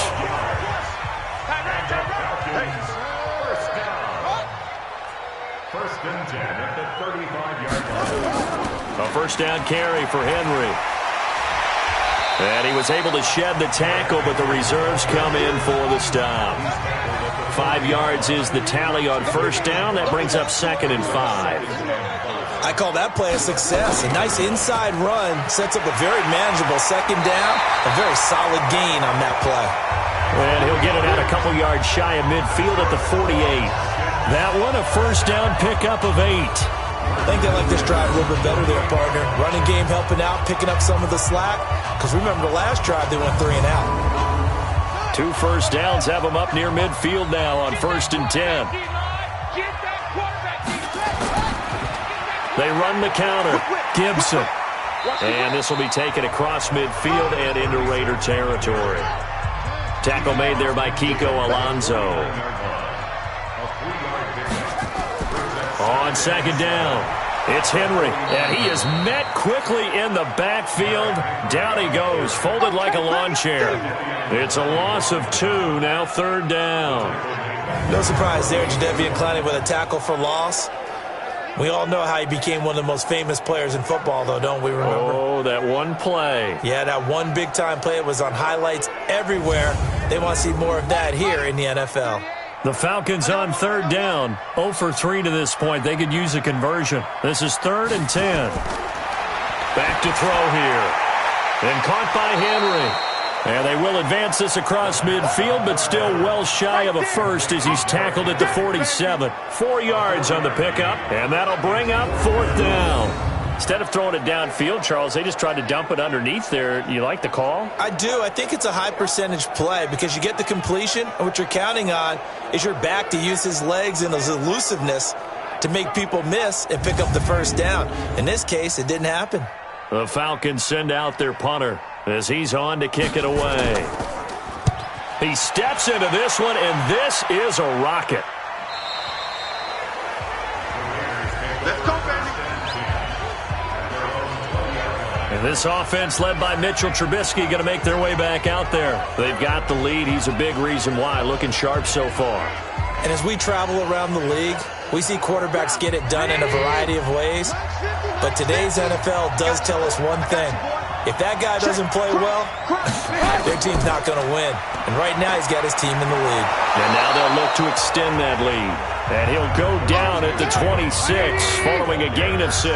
First and 10 at the 35-yard line. A first down carry for Henry. And he was able to shed the tackle, but the reserves come in for the stop. 5 yards is the tally on first down. That brings up 2nd and 5. I call that play a success. A nice inside run sets up a very manageable second down, a very solid gain on that play. And he'll get it out a couple yards shy of midfield at the 48. That one, a first down pickup of 8. I think they like this drive a little bit better there, partner. Running game helping out, picking up some of the slack. Because remember, the last drive they went 3 and out. 2 first downs have them up near midfield now on 1st and 10. They run the counter. Gibson. And this will be taken across midfield and into Raider territory. Tackle made there by Kiko Alonso. On second down, it's Henry, and he is met quickly in the backfield. Down he goes, folded like a lawn chair. It's a loss of 2, now 3rd down. No surprise there, Jadeveon Clowney with a tackle for loss. We all know how he became one of the most famous players in football, though, don't we remember? Oh, that one play. Yeah, that one big-time play. It was on highlights everywhere. They want to see more of that here in the NFL. The Falcons on 3rd down. 0 for 3 to this point. They could use a conversion. This is 3rd and 10. Back to throw here. And caught by Henry. And they will advance this across midfield, but still well shy of a first as he's tackled at the 47. 4 yards on the pickup, and that'll bring up 4th down. Instead of throwing it downfield, Charles, they just tried to dump it underneath there. You like the call? I do. I think it's a high-percentage play because you get the completion, and what you're counting on is your back to use his legs and his elusiveness to make people miss and pick up the first down. In this case, it didn't happen. The Falcons send out their punter as he's on to kick it away. He steps into this one, and this is a rocket. Let's go, baby. And this offense led by Mitchell Trubisky going to make their way back out there. They've got the lead. He's a big reason why. Looking sharp so far. And as we travel around the league, we see quarterbacks get it done in a variety of ways. But today's NFL does tell us one thing. If that guy doesn't play well, their team's not going to win. And right now he's got his team in the lead. And now they'll look to extend that lead. And he'll go down at the 26 following a gain of 6.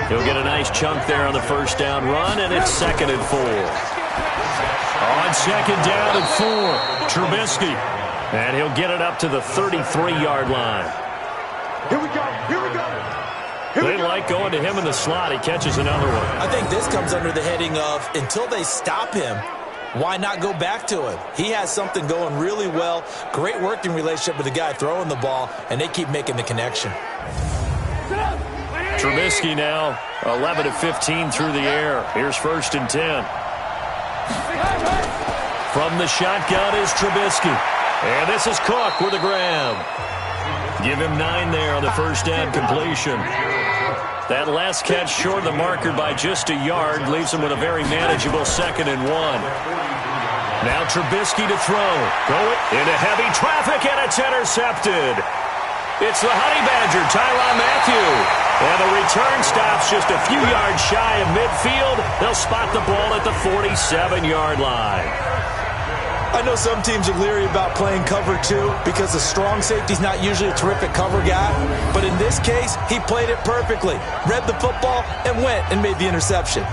He'll get a nice chunk there on the first down run, and it's 2nd and 4. On 2nd down and 4, Trubisky. And he'll get it up to the 33-yard line. Here we go. Here we go. They like going to him in the slot. He catches another one. I think this comes under the heading of until they stop him, why not go back to him? He has something going really well. Great working relationship with the guy throwing the ball, and they keep making the connection. Trubisky now 11 of 15 through the air. Here's 1st and 10. From the shotgun is Trubisky. And this is Cook with a grab. Give him 9 there on the first down completion. That last catch short of the marker by just a yard leaves him with a very manageable 2nd and 1. Now Trubisky to throw. Going into heavy traffic, and it's intercepted. It's the Honey Badger, Tyrann Mathieu. And the return stops just a few yards shy of midfield. They'll spot the ball at the 47-yard line. I know some teams are leery about playing cover 2 because the strong safety's not usually a terrific cover guy. But in this case, he played it perfectly. Read the football and went and made the interception.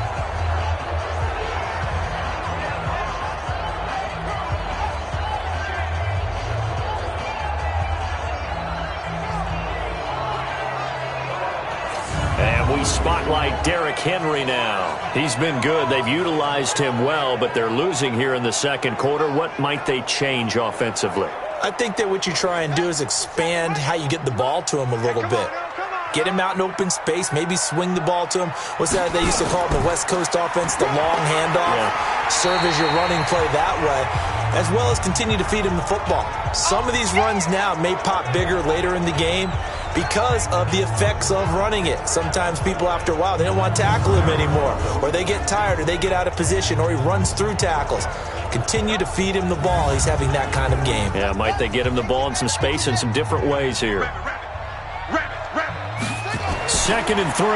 And we spotlight Derrick Henry now. He's been good. They've utilized him well, but they're losing here in the second quarter. What might they change offensively? I think that what you try and do is expand how you get the ball to him a little bit. Get him out in open space, maybe swing the ball to him. What's that they used to call it in the West Coast offense, the long handoff? Yeah. Serve as your running play that way, as well as continue to feed him the football. Some of these runs now may pop bigger later in the game because of the effects of running it. Sometimes people, after a while, they don't want to tackle him anymore, or they get tired, or they get out of position, or he runs through tackles. Continue to feed him the ball. He's having that kind of game. Yeah, might they get him the ball in some space in some different ways here. 2nd and 3.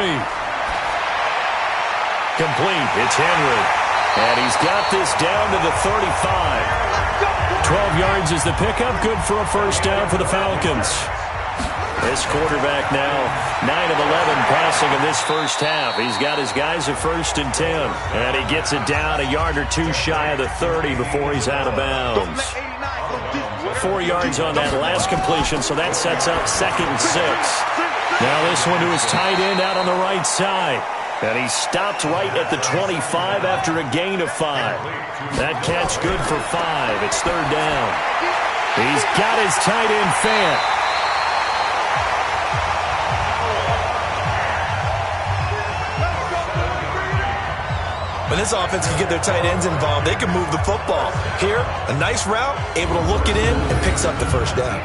Complete. It's Henry. And he's got this down to the 35. 12 yards is the pickup. Good for a first down for the Falcons. This quarterback now 9 of 11 passing in this first half. He's got his guys at 1st and 10. And he gets it down a yard or two shy of the 30 before he's out of bounds. 4 yards on that last completion, so that sets up 2nd and 6. Now this one to his tight end out on the right side. And he stopped right at the 25 after a gain of 5. That catch good for 5. It's 3rd down. He's got his tight end Fant. When this offense can get their tight ends involved, they can move the football. Here, a nice route, able to look it in, and picks up the 1st down.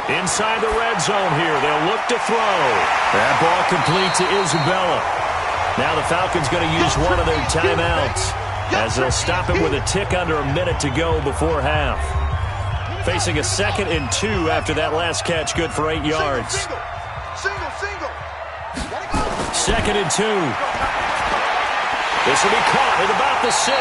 Inside the red zone here. They'll look to throw. That ball complete to Isabella. Now the Falcons going to use one of their timeouts as they'll stop him with a tick under a minute to go before half. Facing a 2nd and 2 after that last catch, good for 8 yards. Single. 2nd and 2. This will be caught at about the 6.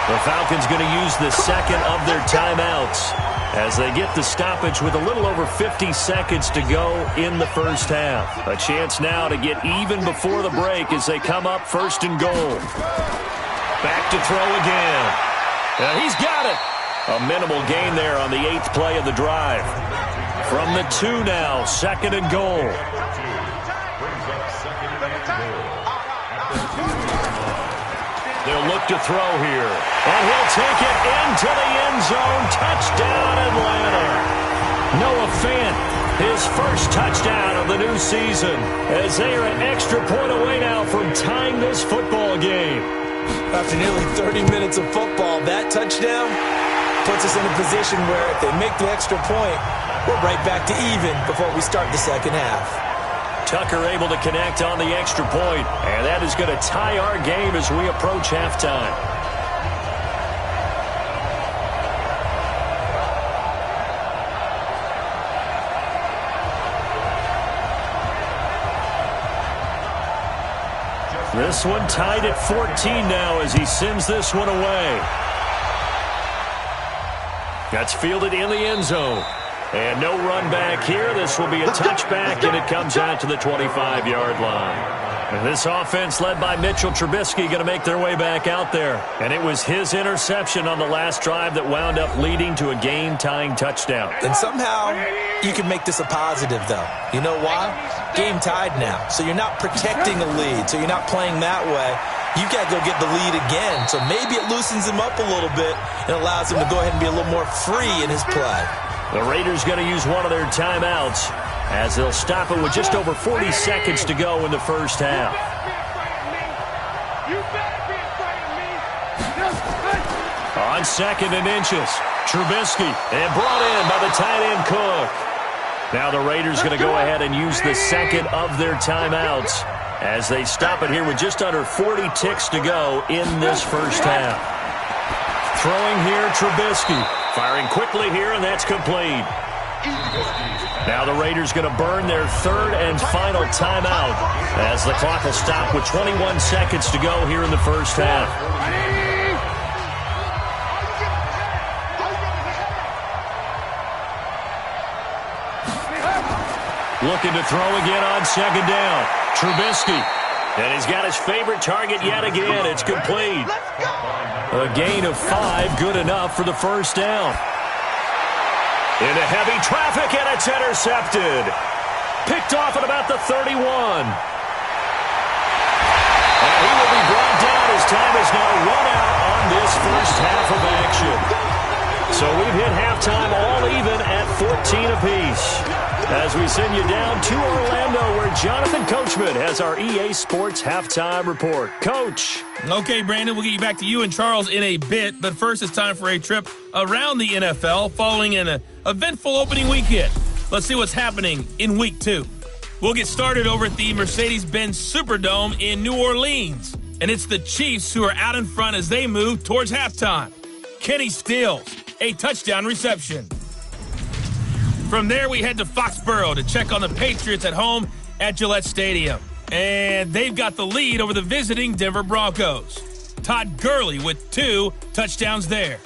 The Falcons going to use the 2nd of their timeouts as they get the stoppage with a little over 50 seconds to go in the first half. A chance now to get even before the break as they come up 1st and goal. Back to throw again. He's got it. A minimal gain there on the 8th play of the drive. From the 2 now, 2nd and goal. They'll look to throw here. And he'll take it into the end zone. Touchdown, Atlanta. Noah Fant, his first touchdown of the new season, as they are an extra point away now from tying this football game. After nearly 30 minutes of football, that touchdown puts us in a position where if they make the extra point, we're right back to even before we start the second half. Tucker able to connect on the extra point, and that is going to tie our game as we approach halftime. This one tied at 14 now as he sends this one away. That's fielded in the end zone. And no run back here. This will be a touchback, and it comes out to the 25-yard line. And this offense led by Mitchell Trubisky going to make their way back out there. And it was his interception on the last drive that wound up leading to a game-tying touchdown. And somehow you can make this a positive, though. You know why? Game tied now. So you're not protecting a lead, so you're not playing that way. You got to go get the lead again. So maybe it loosens him up a little bit and allows him to go ahead and be a little more free in his play. The Raiders going to use one of their timeouts as they'll stop it with just over 40 seconds to go in the first half. On 2nd and inches, Trubisky, and brought in by the tight end Cook. Now the Raiders going to go ahead and use the 2nd of their timeouts as they stop it here with just under 40 ticks to go in this first half. Throwing here, Trubisky. Firing quickly here, and that's complete. Now the Raiders going to burn their 3rd and final timeout as the clock will stop with 21 seconds to go here in the first half. Looking to throw again on 2nd down. Trubisky. And he's got his favorite target yet again. It's complete. A gain of 5, good enough for the first down. Into heavy traffic, and it's intercepted. Picked off at about the 31. And he will be brought down as time is now run out on this first half of action. So we've hit halftime all even at 14 apiece. As we send you down to Orlando, where Jonathan Coachman has our EA Sports Halftime Report. Coach. Okay, Brandon, we'll get you back to you and Charles in a bit. But first, it's time for a trip around the NFL following an eventful opening weekend. Let's see what's happening in Week 2. We'll get started over at the Mercedes-Benz Superdome in New Orleans. And it's the Chiefs who are out in front as they move towards halftime. Kenny Stills, a touchdown reception. From there, we head to Foxborough to check on the Patriots at home at Gillette Stadium. And they've got the lead over the visiting Denver Broncos. Todd Gurley with 2 touchdowns there.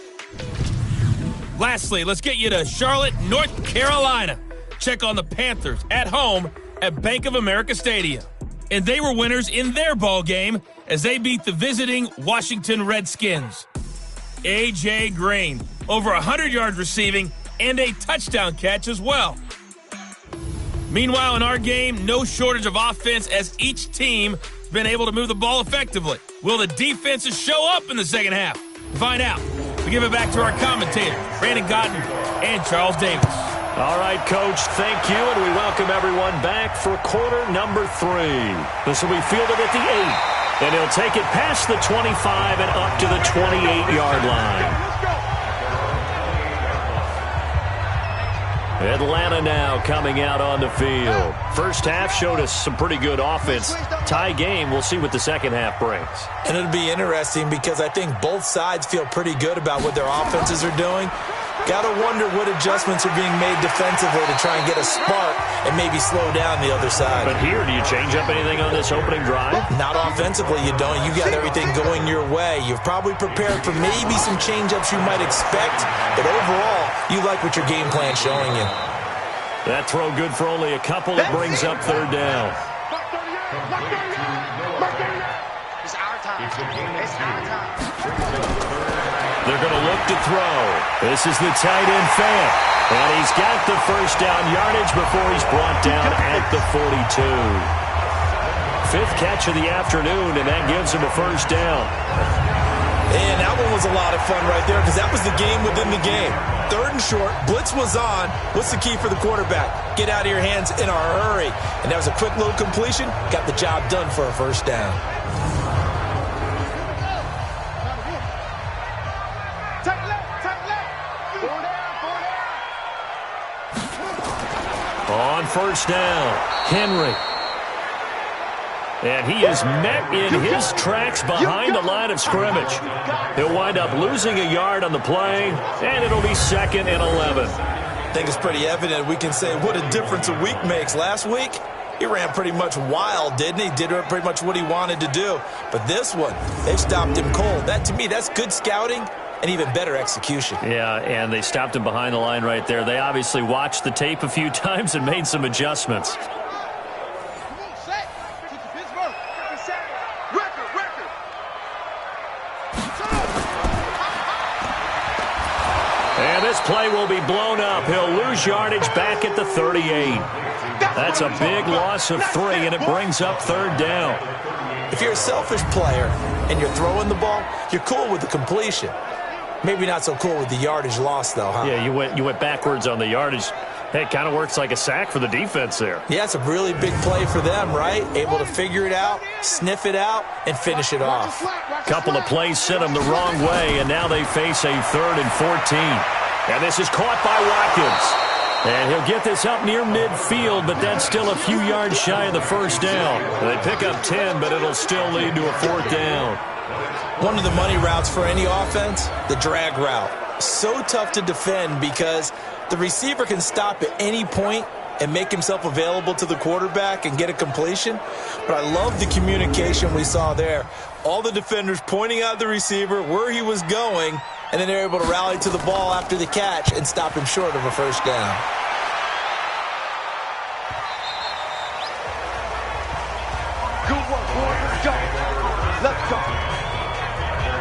Lastly, let's get you to Charlotte, North Carolina. Check on the Panthers at home at Bank of America Stadium. And they were winners in their ball game as they beat the visiting Washington Redskins. A.J. Green, over 100 yards receiving and a touchdown catch as well. Meanwhile, in our game, no shortage of offense as each team has been able to move the ball effectively. Will the defenses show up in the second half? Find out. We give it back to our commentators, Brandon Gaudin and Charles Davis. All right, Coach, thank you, and we welcome everyone back for quarter number 3. This will be fielded at the 8, and he'll take it past the 25 and up to the 28-yard line. Atlanta now coming out on the field. First half showed us some pretty good offense. Tie game, we'll see what the second half brings. And it'll be interesting because I think both sides feel pretty good about what their offenses are doing. Got to wonder what adjustments are being made defensively to try and get a spark and maybe slow down the other side. But here, do you change up anything on this opening drive? Not offensively, you don't. You got everything going your way. You've probably prepared for maybe some change-ups you might expect, but overall, you like what your game plan's showing you. That throw good for only a couple. That brings up third down. It's our time. It's our time. They're going to look to throw. This is the tight end Fant. And he's got the first down yardage before he's brought down at the 42. 5th catch of the afternoon, and that gives him a first down. And that one was a lot of fun right there because that was the game within the game. 3rd and short, blitz was on. What's the key for the quarterback? Get out of your hands in a hurry. And that was a quick little completion. Got the job done for a first down. On first down, Henry. And he is met in his tracks behind the line of scrimmage. He'll wind up losing a yard on the play, and it'll be 2nd and 11. I think it's pretty evident we can say what a difference a week makes. Last week, he ran pretty much wild, didn't he? Did pretty much what he wanted to do. But this one, they've stopped him cold. That, to me, that's good scouting and even better execution. Yeah, and they stopped him behind the line right there. They obviously watched the tape a few times and made some adjustments. And this play will be blown up. He'll lose yardage back at the 38. That's a big loss of 3, and it brings up 3rd down. If you're a selfish player and you're throwing the ball, you're cool with the completion. Maybe not so cool with the yardage loss, though, huh? Yeah, you went backwards on the yardage. Hey, it kind of works like a sack for the defense there. Yeah, it's a really big play for them, right? Able to figure it out, sniff it out, and finish it off. Couple of plays sent them the wrong way, and now they face a 3rd and 14. And this is caught by Watkins. And he'll get this up near midfield, but that's still a few yards shy of the first down. They pick up 10, but it'll still lead to a 4th down. One of the money routes for any offense, the drag route. So tough to defend because the receiver can stop at any point and make himself available to the quarterback and get a completion. But I love the communication we saw there. All the defenders pointing out the receiver, where he was going, and then they're able to rally to the ball after the catch and stop him short of a first down. Good work, boy. Let's go. Let's go.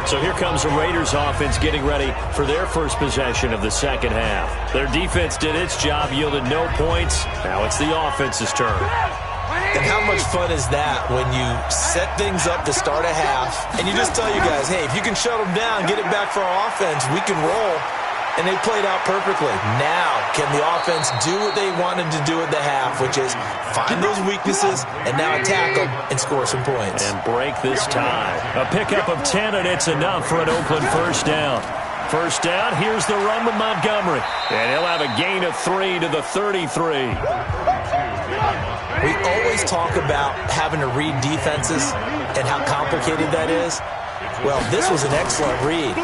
So here comes the Raiders offense getting ready for their first possession of the second half. Their defense did its job, yielded no points. Now it's the offense's turn. And how much fun is that when you set things up to start a half and you just tell you guys, hey, if you can shut them down, get it back for our offense, we can roll. And they played out perfectly. Now, can the offense do what they wanted to do at the half, which is find those weaknesses and now attack them and score some points. And break this tie. A pickup of 10, and it's enough for an Oakland first down. First down, here's the run with Montgomery. And he'll have a gain of 3 to the 33. We always talk about having to read defenses and how complicated that is. Well, this was an excellent read.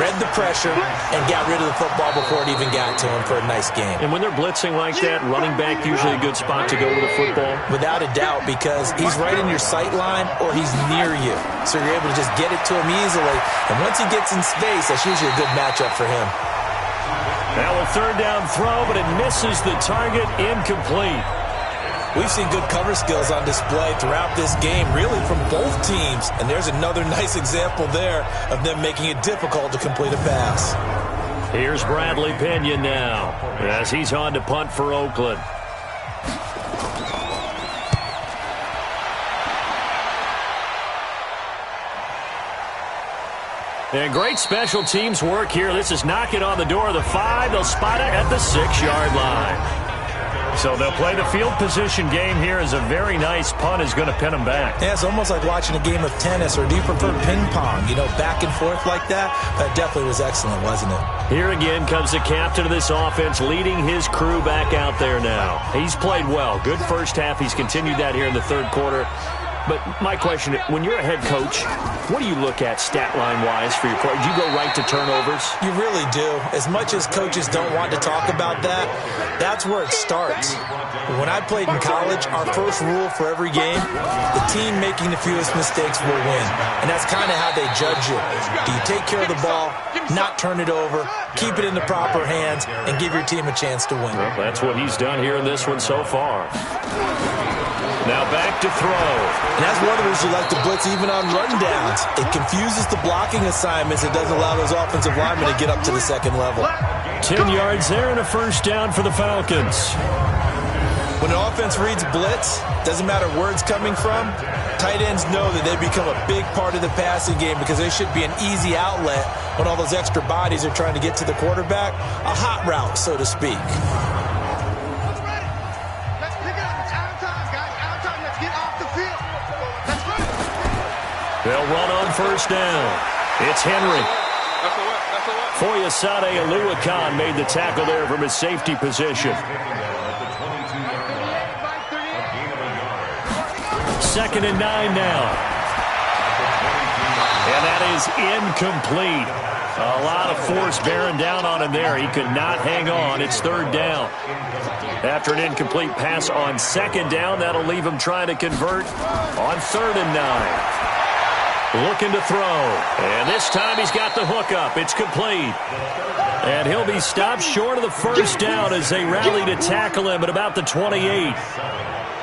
Read the pressure and got rid of the football before it even got to him for a nice game. And when they're blitzing like that, running back usually a good spot to go with a football? Without a doubt, because he's right in your sight line or he's near you. So you're able to just get it to him easily. And once he gets in space, that's usually a good matchup for him. Now a third down throw, but it misses the target, incomplete. We've seen good cover skills on display throughout this game, really from both teams. And there's another nice example there of them making it difficult to complete a pass. Here's Bradley Pena now as he's on to punt for Oakland. And great special teams work here. This is knocking on the door of the 5. They'll spot it at the 6-yard line. So they'll play the field position game here as a very nice punt is going to pin them back. Yeah, it's almost like watching a game of tennis, or do you prefer ping pong? You know, back and forth like that? That definitely was excellent, wasn't it? Here again comes the captain of this offense leading his crew back out there now. He's played well. Good first half. He's continued that here in the third quarter. But my question, when you're a head coach, what do you look at stat line-wise for your quarterback? Do you go right to turnovers? You really do. As much as coaches don't want to talk about that, that's where it starts. When I played in college, our first rule for every game, the team making the fewest mistakes will win. And that's kind of how they judge you. Do you take care of the ball, not turn it over, keep it in the proper hands, and give your team a chance to win? Well, that's what he's done here in this one so far. Now back to throw. And that's one of the reasons you like to blitz even on rundowns. It confuses the blocking assignments. It doesn't allow those offensive linemen to get up to the second level. 10 yards there and a first down for the Falcons. When an offense reads blitz, doesn't matter where it's coming from, tight ends know that they become a big part of the passing game because they should be an easy outlet when all those extra bodies are trying to get to the quarterback. A hot route, so to speak. They'll run on first down. It's Henry. Foyesade Oluwakan made the tackle there from his safety position. Second and 9 now. And that is incomplete. A lot of force bearing down on him there. He could not hang on. It's third down. After an incomplete pass on second down, that'll leave him trying to convert on third and 9. Looking to throw. And this time he's got the hook up. It's complete. And he'll be stopped short of the first down as they rally to tackle him at about the 28.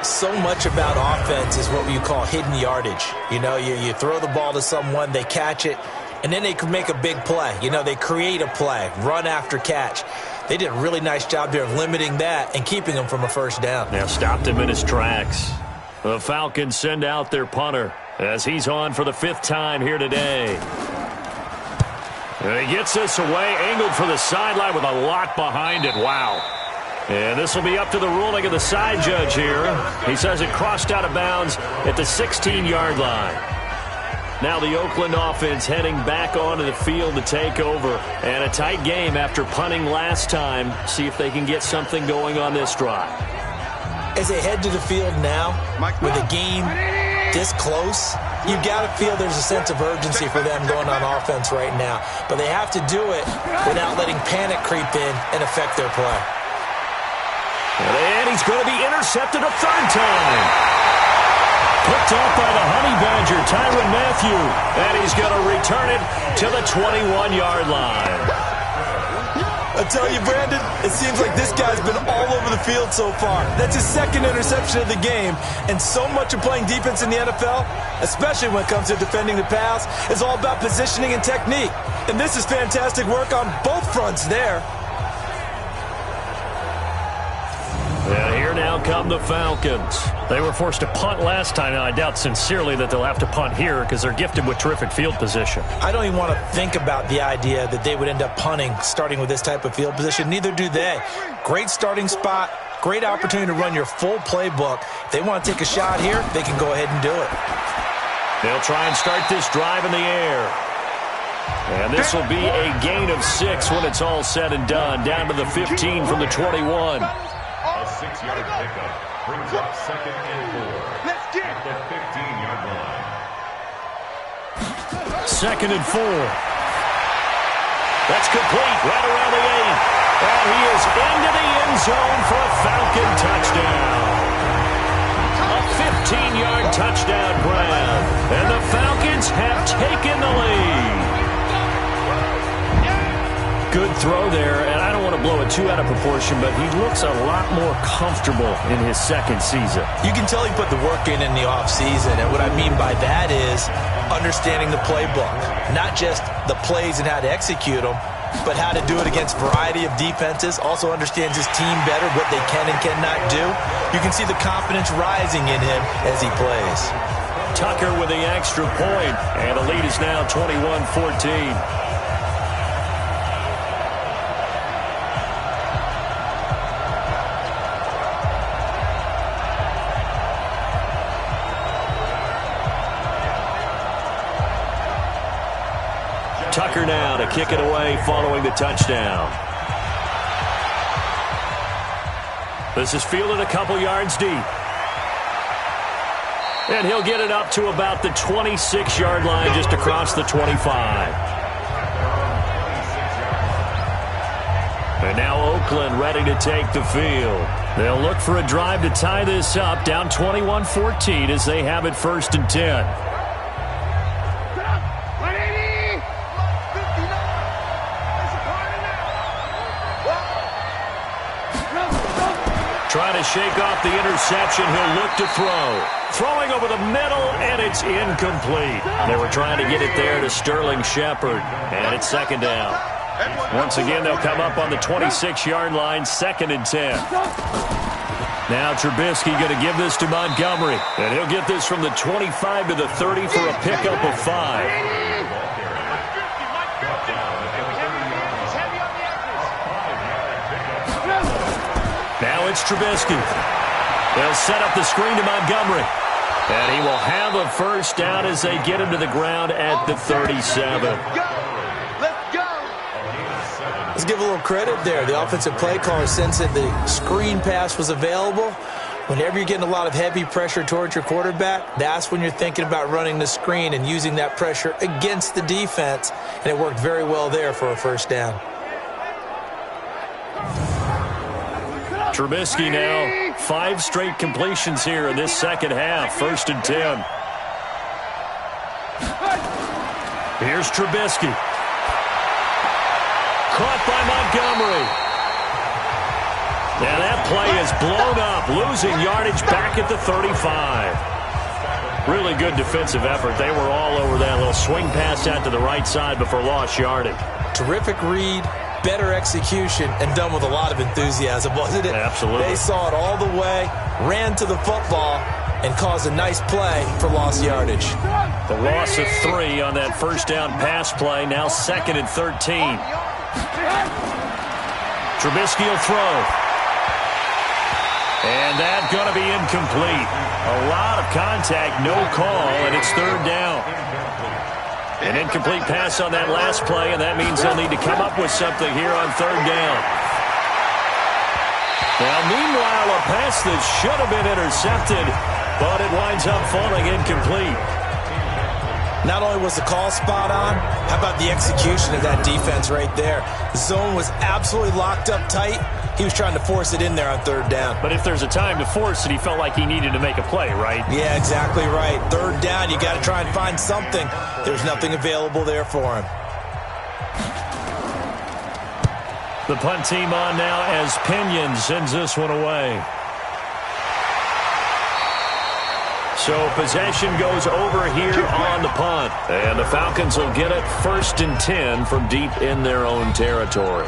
So much about offense is what you call hidden yardage. You know, you throw the ball to someone, they catch it, and then they can make a big play. You know, they create a play, run after catch. They did a really nice job there of limiting that and keeping him from a first down. Now stopped him in his tracks. The Falcons send out their punter as he's on for the 5th time here today. And he gets this away, angled for the sideline with a lot behind it. Wow. And this will be up to the ruling of the side judge here. He says it crossed out of bounds at the 16-yard line. Now the Oakland offense heading back onto the field to take over. And a tight game after punting last time. See if they can get something going on this drive. As they head to the field now, with a game this close, you got to feel there's a sense of urgency for them going on offense right now. But they have to do it without letting panic creep in and affect their play. And he's going to be intercepted a third time. Picked off by the Honey Badger, Tyrann Mathieu. And he's going to return it to the 21-yard line. I tell you, Brandon, it seems like this guy's been all over the field so far. That's his second interception of the game. And so much of playing defense in the NFL, especially when it comes to defending the pass, is all about positioning and technique. And this is fantastic work on both fronts there. And here now come the Falcons. They were forced to punt last time, and I doubt sincerely that they'll have to punt here because they're gifted with terrific field position. I don't even want to think about the idea that they would end up punting starting with this type of field position. Neither do they. Great starting spot, great opportunity to run your full playbook. If they want to take a shot here, they can go ahead and do it. They'll try and start this drive in the air. And this will be a gain of 6 when it's all said and done. Down to the 15 from the 21. A 6-yard pickup brings up 2nd and 4 at the 15-yard line. 2nd and 4. That's complete right around the 8. And he is into the end zone for a Falcon touchdown. A 15-yard touchdown grab. And the Falcons have taken the lead. Good throw there, and I don't want to blow it too out of proportion, but he looks a lot more comfortable in his second season. You can tell he put the work in the offseason, and what I mean by that is understanding the playbook. Not just the plays and how to execute them, but how to do it against a variety of defenses. Also understands his team better, what they can and cannot do. You can see the confidence rising in him as he plays. Tucker with the extra point, and the lead is now 21-14. Tucker now to kick it away following the touchdown. This is fielded a couple yards deep. And he'll get it up to about the 26-yard line just across the 25. And now Oakland ready to take the field. They'll look for a drive to tie this up, down 21-14 as they have it 1st and 10. Trying to shake off the interception. He'll look to throw. Throwing over the middle, and it's incomplete. They were trying to get it there to Sterling Shepard, and it's 2nd down. Once again, they'll come up on the 26-yard line, 2nd and 10. Now Trubisky going to give this to Montgomery, and he'll get this from the 25 to the 30 for a pickup of 5. Now it's Trubisky. They'll set up the screen to Montgomery. And he will have a 1st down as they get him to the ground at the 37. Let's give a little credit there. The offensive play caller sensed that the screen pass was available. Whenever you're getting a lot of heavy pressure towards your quarterback, that's when you're thinking about running the screen and using that pressure against the defense. And it worked very well there for a 1st down. Trubisky now, 5 straight completions here in this second half, 1st and 10. Here's Trubisky. Caught by Montgomery. And that play is blown up, losing yardage back at the 35. Really good defensive effort. They were all over that little swing pass out to the right side before lost yardage. Terrific read. Better execution, and done with a lot of enthusiasm, wasn't it? Absolutely. They saw it all the way, ran to the football, and caused a nice play for lost yardage. The loss of 3 on that 1st down pass play, now 2nd and 13. Trubisky will throw. And that's going to be incomplete. A lot of contact, no call, and it's 3rd down. An incomplete pass on that last play, and that means they'll need to come up with something here on 3rd down. Now, meanwhile, a pass that should have been intercepted, but it winds up falling incomplete. Not only was the call spot on, how about the execution of that defense right there? The zone was absolutely locked up tight. He was trying to force it in there on 3rd down. But if there's a time to force it, he felt like he needed to make a play, right? Yeah, exactly right. 3rd down, you got to try and find something. There's nothing available there for him. The punt team on now as Pinion sends this one away. So possession goes over here on the punt. And the Falcons will get it 1st and 10 from deep in their own territory.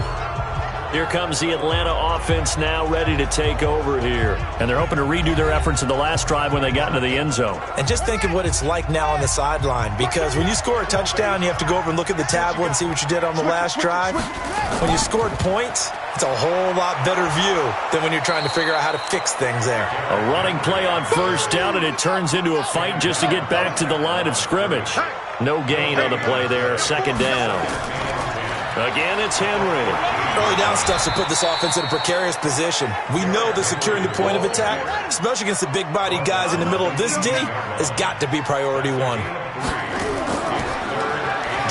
Here comes the Atlanta offense now ready to take over here. And they're hoping to redo their efforts in the last drive when they got into the end zone. And just think of what it's like now on the sideline, because when you score a touchdown, you have to go over and look at the tablet and see what you did on the last drive. When you scored points, it's a whole lot better view than when you're trying to figure out how to fix things there. A running play on 1st down, and it turns into a fight just to get back to the line of scrimmage. No gain on the play there, 2nd down. Again, it's Henry. Early down stuff to put this offense in a precarious position. We know that securing the point of attack, especially against the big-bodied guys in the middle of this D, has got to be priority 1.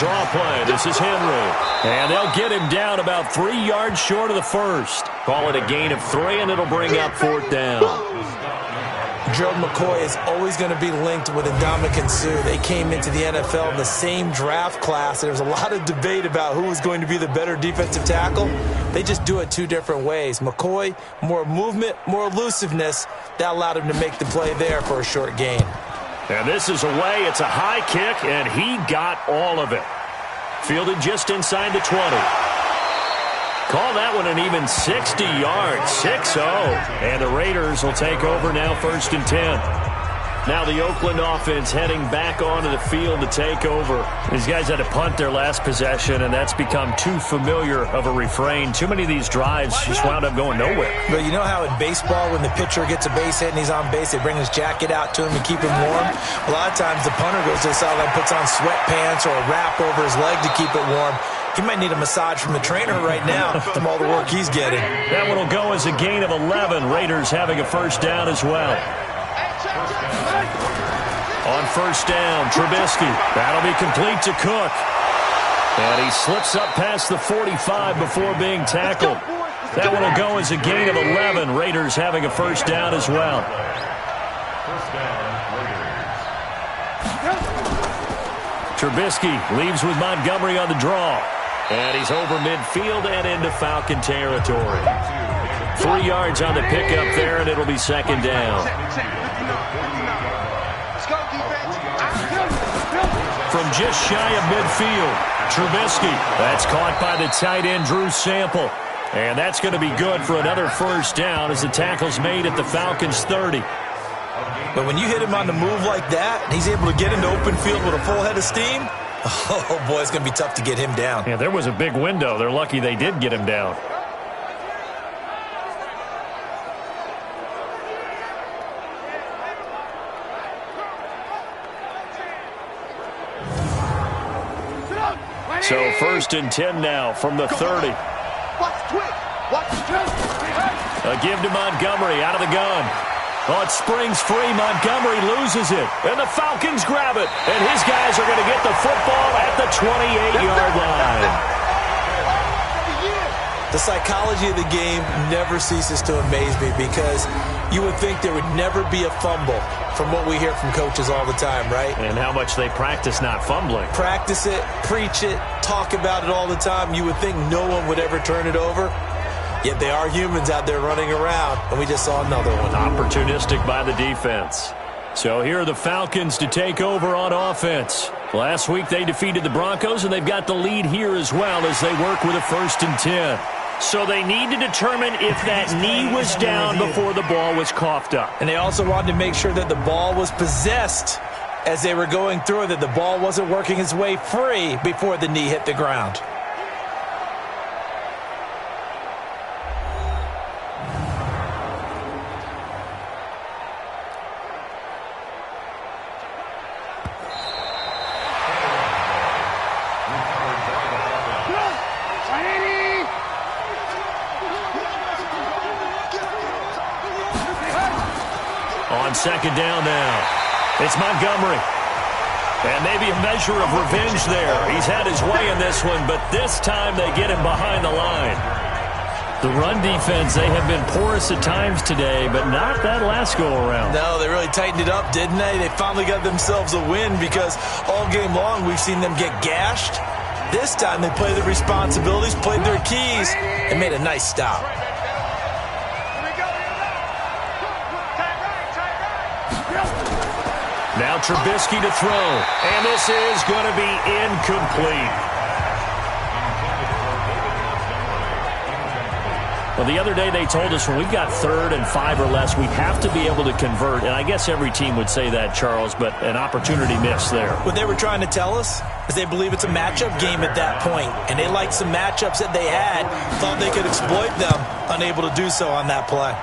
Draw play. This is Henry. And they'll get him down about 3 yards short of the first. Call it a gain of 3, and it'll bring up 4th down. Gerald McCoy is always going to be linked with Ndamukong Suh. They came into the NFL in the same draft class. There was a lot of debate about who was going to be the better defensive tackle. They just do it 2 different ways. McCoy, more movement, more elusiveness. That allowed him to make the play there for a short gain. And this is away. It's a high kick, and he got all of it. Fielded just inside the 20. Call that one an even 60 yards, 6-0. And the Raiders will take over now, 1st and 10. Now the Oakland offense heading back onto the field to take over. These guys had to punt their last possession, and that's become too familiar of a refrain. Too many of these drives just wound up going nowhere. But you know how in baseball, when the pitcher gets a base hit and he's on base, they bring his jacket out to him to keep him warm? A lot of times the punter goes to the sideline, puts on sweatpants or a wrap over his leg to keep it warm. He might need a massage from the trainer right now from all the work he's getting. That one will go as a gain of 11. Raiders having a 1st down as well. On 1st down, Trubisky. That'll be complete to Cook. And he slips up past the 45 before being tackled. That one will go as a gain of 11. Raiders having a 1st down as well. Trubisky leaves with Montgomery on the draw. And he's over midfield and into Falcon territory. 3 yards on the pickup there, and it'll be 2nd down. From just shy of midfield, Trubisky. That's caught by the tight end, Drew Sample. And that's going to be good for another 1st down as the tackle's made at the Falcons' 30. But when you hit him on the move like that, and he's able to get into open field with a full head of steam, oh boy, it's going to be tough to get him down. Yeah, there was a big window. They're lucky they did get him down. So 1st and 10 now from the 30. A give to Montgomery out of the gun. Oh, it springs free. Montgomery loses it. And the Falcons grab it. And his guys are going to get the football at the 28-yard line. The psychology of the game never ceases to amaze me because you would think there would never be a fumble from what we hear from coaches all the time, right? And how much they practice not fumbling. Practice it, preach it, talk about it all the time. You would think no one would ever turn it over. Yet they are humans out there running around, and we just saw another one. Opportunistic by the defense. So here are the Falcons to take over on offense. Last week they defeated the Broncos, and they've got the lead here as well as they work with a 1st and 10. So they need to determine if that knee was down before the ball was coughed up. And they also wanted to make sure that the ball was possessed as they were going through it, that the ball wasn't working its way free before the knee hit the ground. On 2nd down now, it's Montgomery. And maybe a measure of revenge there. He's had his way in this one, but this time they get him behind the line. The run defense, they have been porous at times today, but not that last go-around. No, they really tightened it up, didn't they? They finally got themselves a win because all game long we've seen them get gashed. This time they played their responsibilities, played their keys, and made a nice stop. Now Trubisky to throw, and this is going to be incomplete. Well, the other day they told us when we've got 3rd and 5 or less, we have to be able to convert. And I guess every team would say that, Charles, but an opportunity missed there. What they were trying to tell us is they believe it's a matchup game at that point, and they liked some matchups that they had, thought they could exploit them, unable to do so on that play.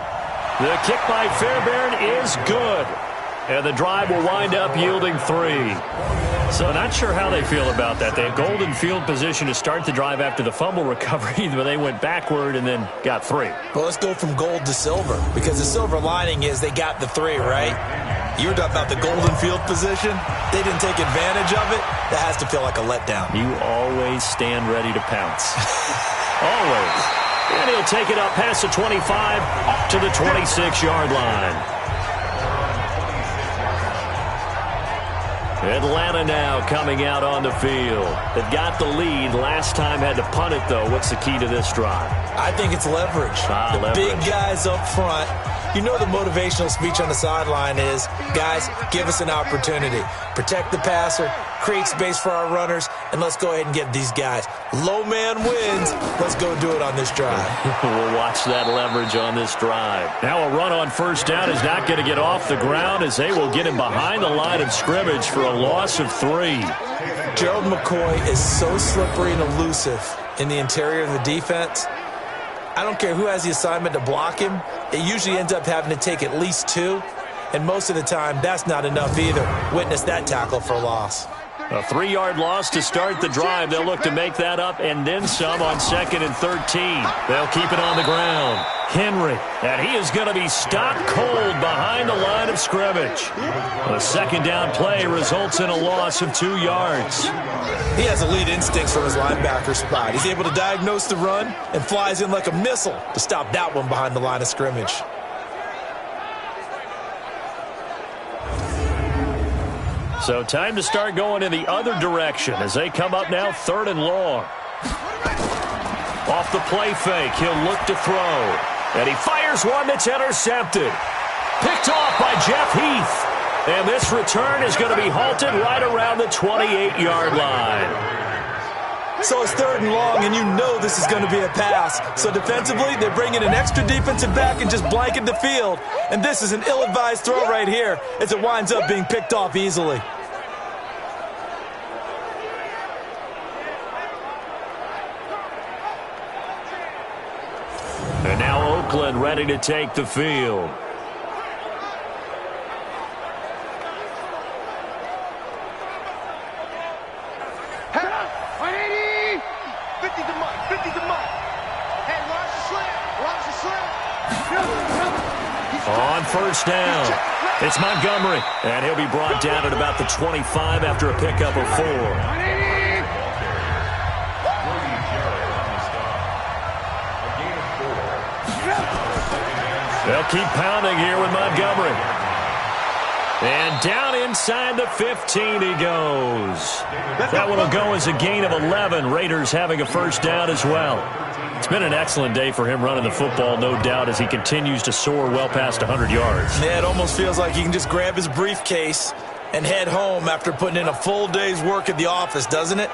The kick by Fairbairn is good. And the drive will wind up yielding 3. So not sure how they feel about that. They had golden field position to start the drive after the fumble recovery, but they went backward and then got 3. Well, let's go from gold to silver, because the silver lining is they got the 3, right? You were talking about the golden field position. They didn't take advantage of it. That has to feel like a letdown. You always stand ready to pounce. Always. And he'll take it up past the 25 to the 26-yard line. Atlanta now coming out on the field. They've got the lead. Last time had to punt it, though. What's the key to this drive? I think it's leverage. The leverage. Big guys up front. You know the motivational speech on the sideline is, guys, give us an opportunity. Protect the passer, create space for our runners, and let's go ahead and get these guys. Low man wins. Let's go do it on this drive. We'll watch that leverage on this drive. Now a run on first down is not going to get off the ground as they will get him behind the line of scrimmage for a loss of 3. Gerald McCoy is so slippery and elusive in the interior of the defense. I don't care who has the assignment to block him. It usually ends up having to take at least 2. And most of the time, that's not enough either. Witness that tackle for a loss. A 3-yard loss to start the drive. They'll look to make that up and then some on 2nd and 13. They'll keep it on the ground. Henry, and he is going to be stopped cold behind the line of scrimmage. A second down play results in a loss of 2 yards. He has elite instincts from his linebacker spot. He's able to diagnose the run and flies in like a missile to stop that one behind the line of scrimmage. So time to start going in the other direction as they come up now 3rd and long. Off the play fake, he'll look to throw. And he fires one that's intercepted. Picked off by Jeff Heath. And this return is going to be halted right around the 28-yard line. So it's 3rd and long, and you know this is going to be a pass. So defensively, they bring in an extra defensive back and just blanket the field. And this is an ill-advised throw right here as it winds up being picked off easily. And now Oakland ready to take the field. On first down, it's Montgomery, and he'll be brought down at about the 25 after a pickup of 4. They'll keep pounding here with Montgomery. And down inside the 15 he goes. That one will go as a gain of 11. Raiders having a first down as well. It's been an excellent day for him running the football, no doubt, as he continues to soar well past 100 yards. Yeah, it almost feels like he can just grab his briefcase and head home after putting in a full day's work at the office, doesn't it?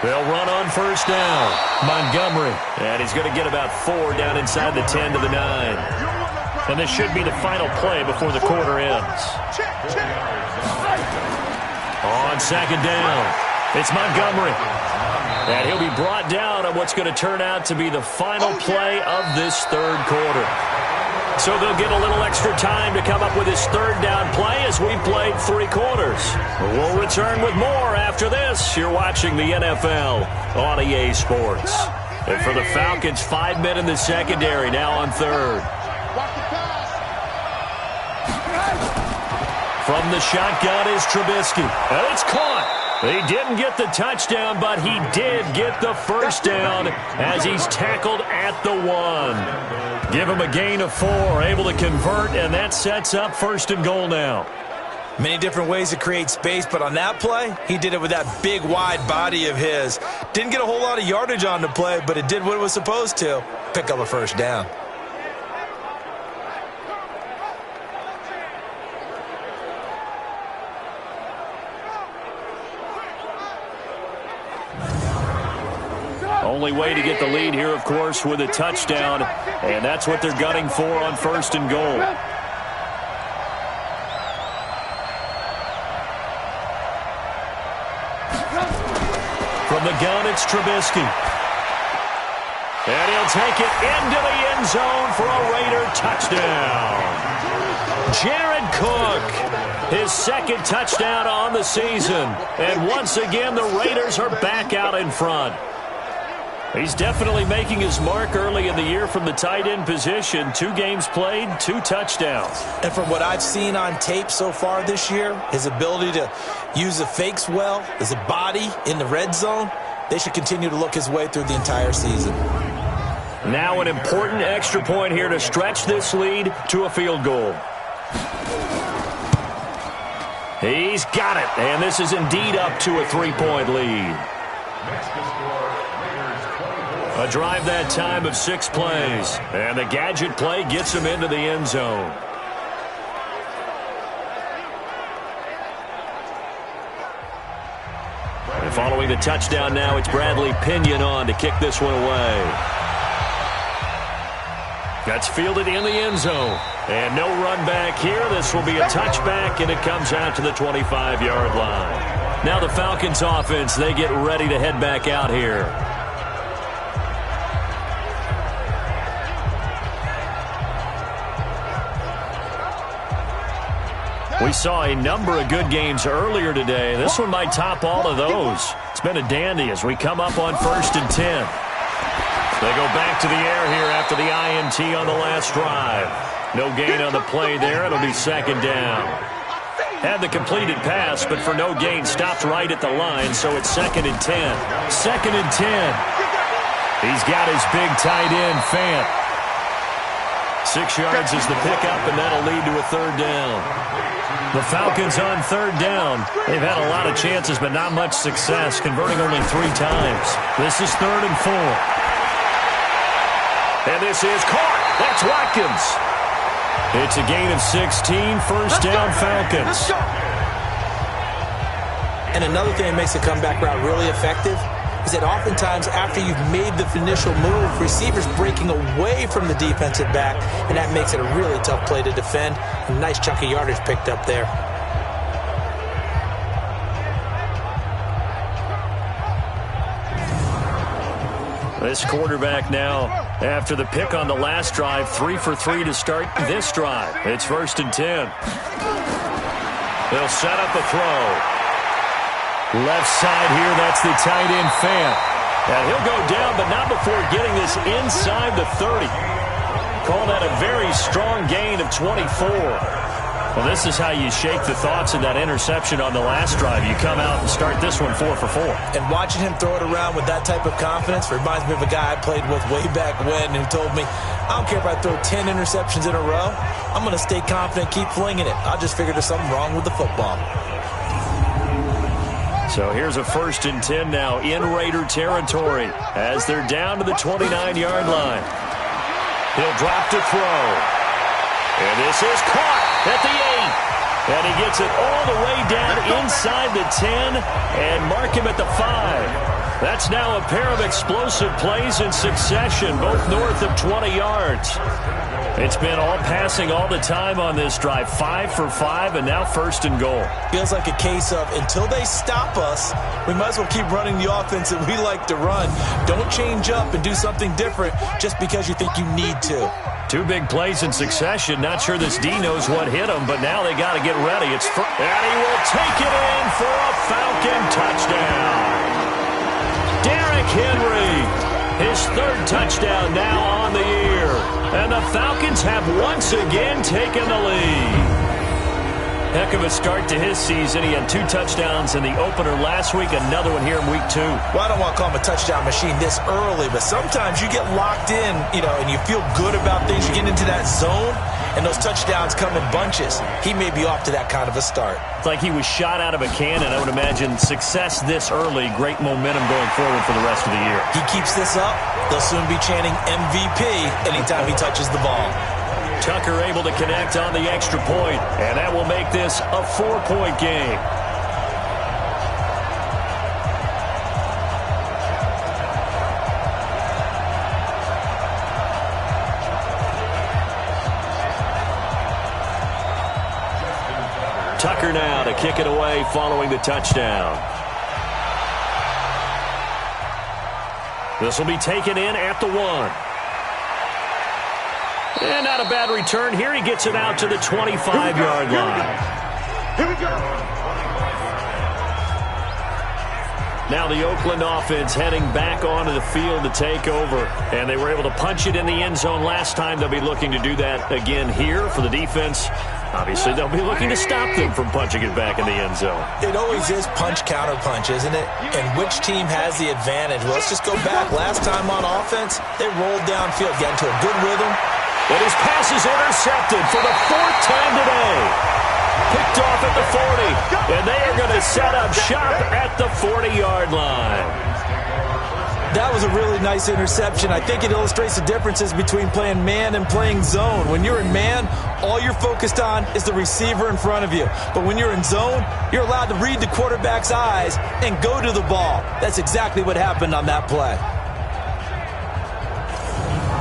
They'll run on first down. Montgomery. And he's going to get about 4 down inside the 10 to the 9. And this should be the final play before the quarter ends. On second down, it's Montgomery. And he'll be brought down on what's going to turn out to be the final play of this 3rd quarter. So they'll get a little extra time to come up with his 3rd down play as we've played 3 quarters. We'll return with more after this. You're watching the NFL on EA Sports. And for the Falcons, 5 men in the secondary now on 3rd. From the shotgun is Trubisky. And it's caught. He didn't get the touchdown, but he did get the first down as he's tackled at the 1. Give him a gain of 4, able to convert, and that sets up 1st and goal now. Many different ways to create space, but on that play, he did it with that big, wide body of his. Didn't get a whole lot of yardage on the play, but it did what it was supposed to. Pick up a first down. Only way to get the lead here, of course, with a touchdown, and that's what they're gunning for on 1st and goal. From the gun, it's Trubisky. And he'll take it into the end zone for a Raider touchdown. Jared Cook, his second touchdown on the season. And once again, the Raiders are back out in front. He's definitely making his mark early in the year from the tight end position. 2 games played, 2 touchdowns. And from what I've seen on tape so far this year, his ability to use the fakes well, his body in the red zone, they should continue to look his way through the entire season. Now an important extra point here to stretch this lead to a field goal. He's got it, and this is indeed up to a 3-point lead. Next to score, Raiders 24. A drive that time of 6 plays, and the gadget play gets him into the end zone. And following the touchdown now, it's Bradley Pinion on to kick this one away. That's fielded in the end zone. And no run back here. This will be a touchback, and it comes out to the 25-yard line. Now the Falcons offense, they get ready to head back out here. We saw a number of good games earlier today. This one might top all of those. It's been a dandy as we come up on 1st and 10. They go back to the air here after the INT on the last drive. No gain on the play there. It'll be 2nd down. Had the completed pass, but for no gain, stopped right at the line, so it's 2nd and 10. 2nd and 10. He's got his big tight end, Fant. 6 yards is the pickup, and that'll lead to a 3rd down. The Falcons on 3rd down. They've had a lot of chances, but not much success, converting only 3 times. This is 3rd and 4. And this is caught. That's Watkins. It's a gain of 16. 1st down, Falcons. And another thing that makes the comeback route really effective is that oftentimes after you've made the initial move, receivers breaking away from the defensive back, and that makes it a really tough play to defend. A nice chunk of yardage picked up there. This quarterback now, after the pick on the last drive, 3 for 3 to start this drive. It's 1st and 10. They'll set up a throw. Left side here, that's the tight end, Fant. And he'll go down, but not before getting this inside the 30. Call that a very strong gain of 24. Well, this is how you shake the thoughts of that interception on the last drive. You come out and start this one 4 for 4. And watching him throw it around with that type of confidence reminds me of a guy I played with way back when who told me, I don't care if I throw 10 interceptions in a row. I'm going to stay confident, keep flinging it. I just figured there's something wrong with the football. So here's a 1st and 10 now in Raider territory as they're down to the 29-yard line. He'll drop to throw. And this is caught at the 8. And he gets it all the way down inside the 10 and mark him at the 5. That's now a pair of explosive plays in succession, both north of 20 yards. It's been all passing all the time on this drive. 5 for 5, and now 1st and goal. Feels like a case of until they stop us, we might as well keep running the offense that we like to run. Don't change up and do something different just because you think you need to. 2 big plays in succession. Not sure this D knows what hit him, but now they got to get ready. And he will take it in for a Falcon touchdown. Derrick Henry, his 3rd touchdown now on the year. And the Falcons have once again taken the lead. Heck of a start to his season. He had 2 touchdowns in the opener last week, another one here in week 2. Well, I don't want to call him a touchdown machine this early, but sometimes you get locked in, and you feel good about things. You get into that zone, and those touchdowns come in bunches. He may be off to that kind of a start. It's like he was shot out of a cannon. I would imagine success this early, great momentum going forward for the rest of the year. He keeps this up, they'll soon be chanting MVP anytime he touches the ball. Tucker able to connect on the extra point, and that will make this a 4-point game. Tucker now to kick it away following the touchdown. This will be taken in at the 1. And not a bad return here. He gets it out to the 25-yard line. Here we go. Now the Oakland offense heading back onto the field to take over. And they were able to punch it in the end zone last time. They'll be looking to do that again here for the defense. Obviously, they'll be looking to stop them from punching it back in the end zone. It always is punch-counter-punch, isn't it? And which team has the advantage? Well, let's just go back. Last time on offense, they rolled downfield, got into a good rhythm. And his pass is intercepted for the 4th time today. Picked off at the 40, and they are going to set up shop at the 40-yard line. That was a really nice interception. I think it illustrates the differences between playing man and playing zone. When you're in man, all you're focused on is the receiver in front of you. But when you're in zone, you're allowed to read the quarterback's eyes and go to the ball. That's exactly what happened on that play.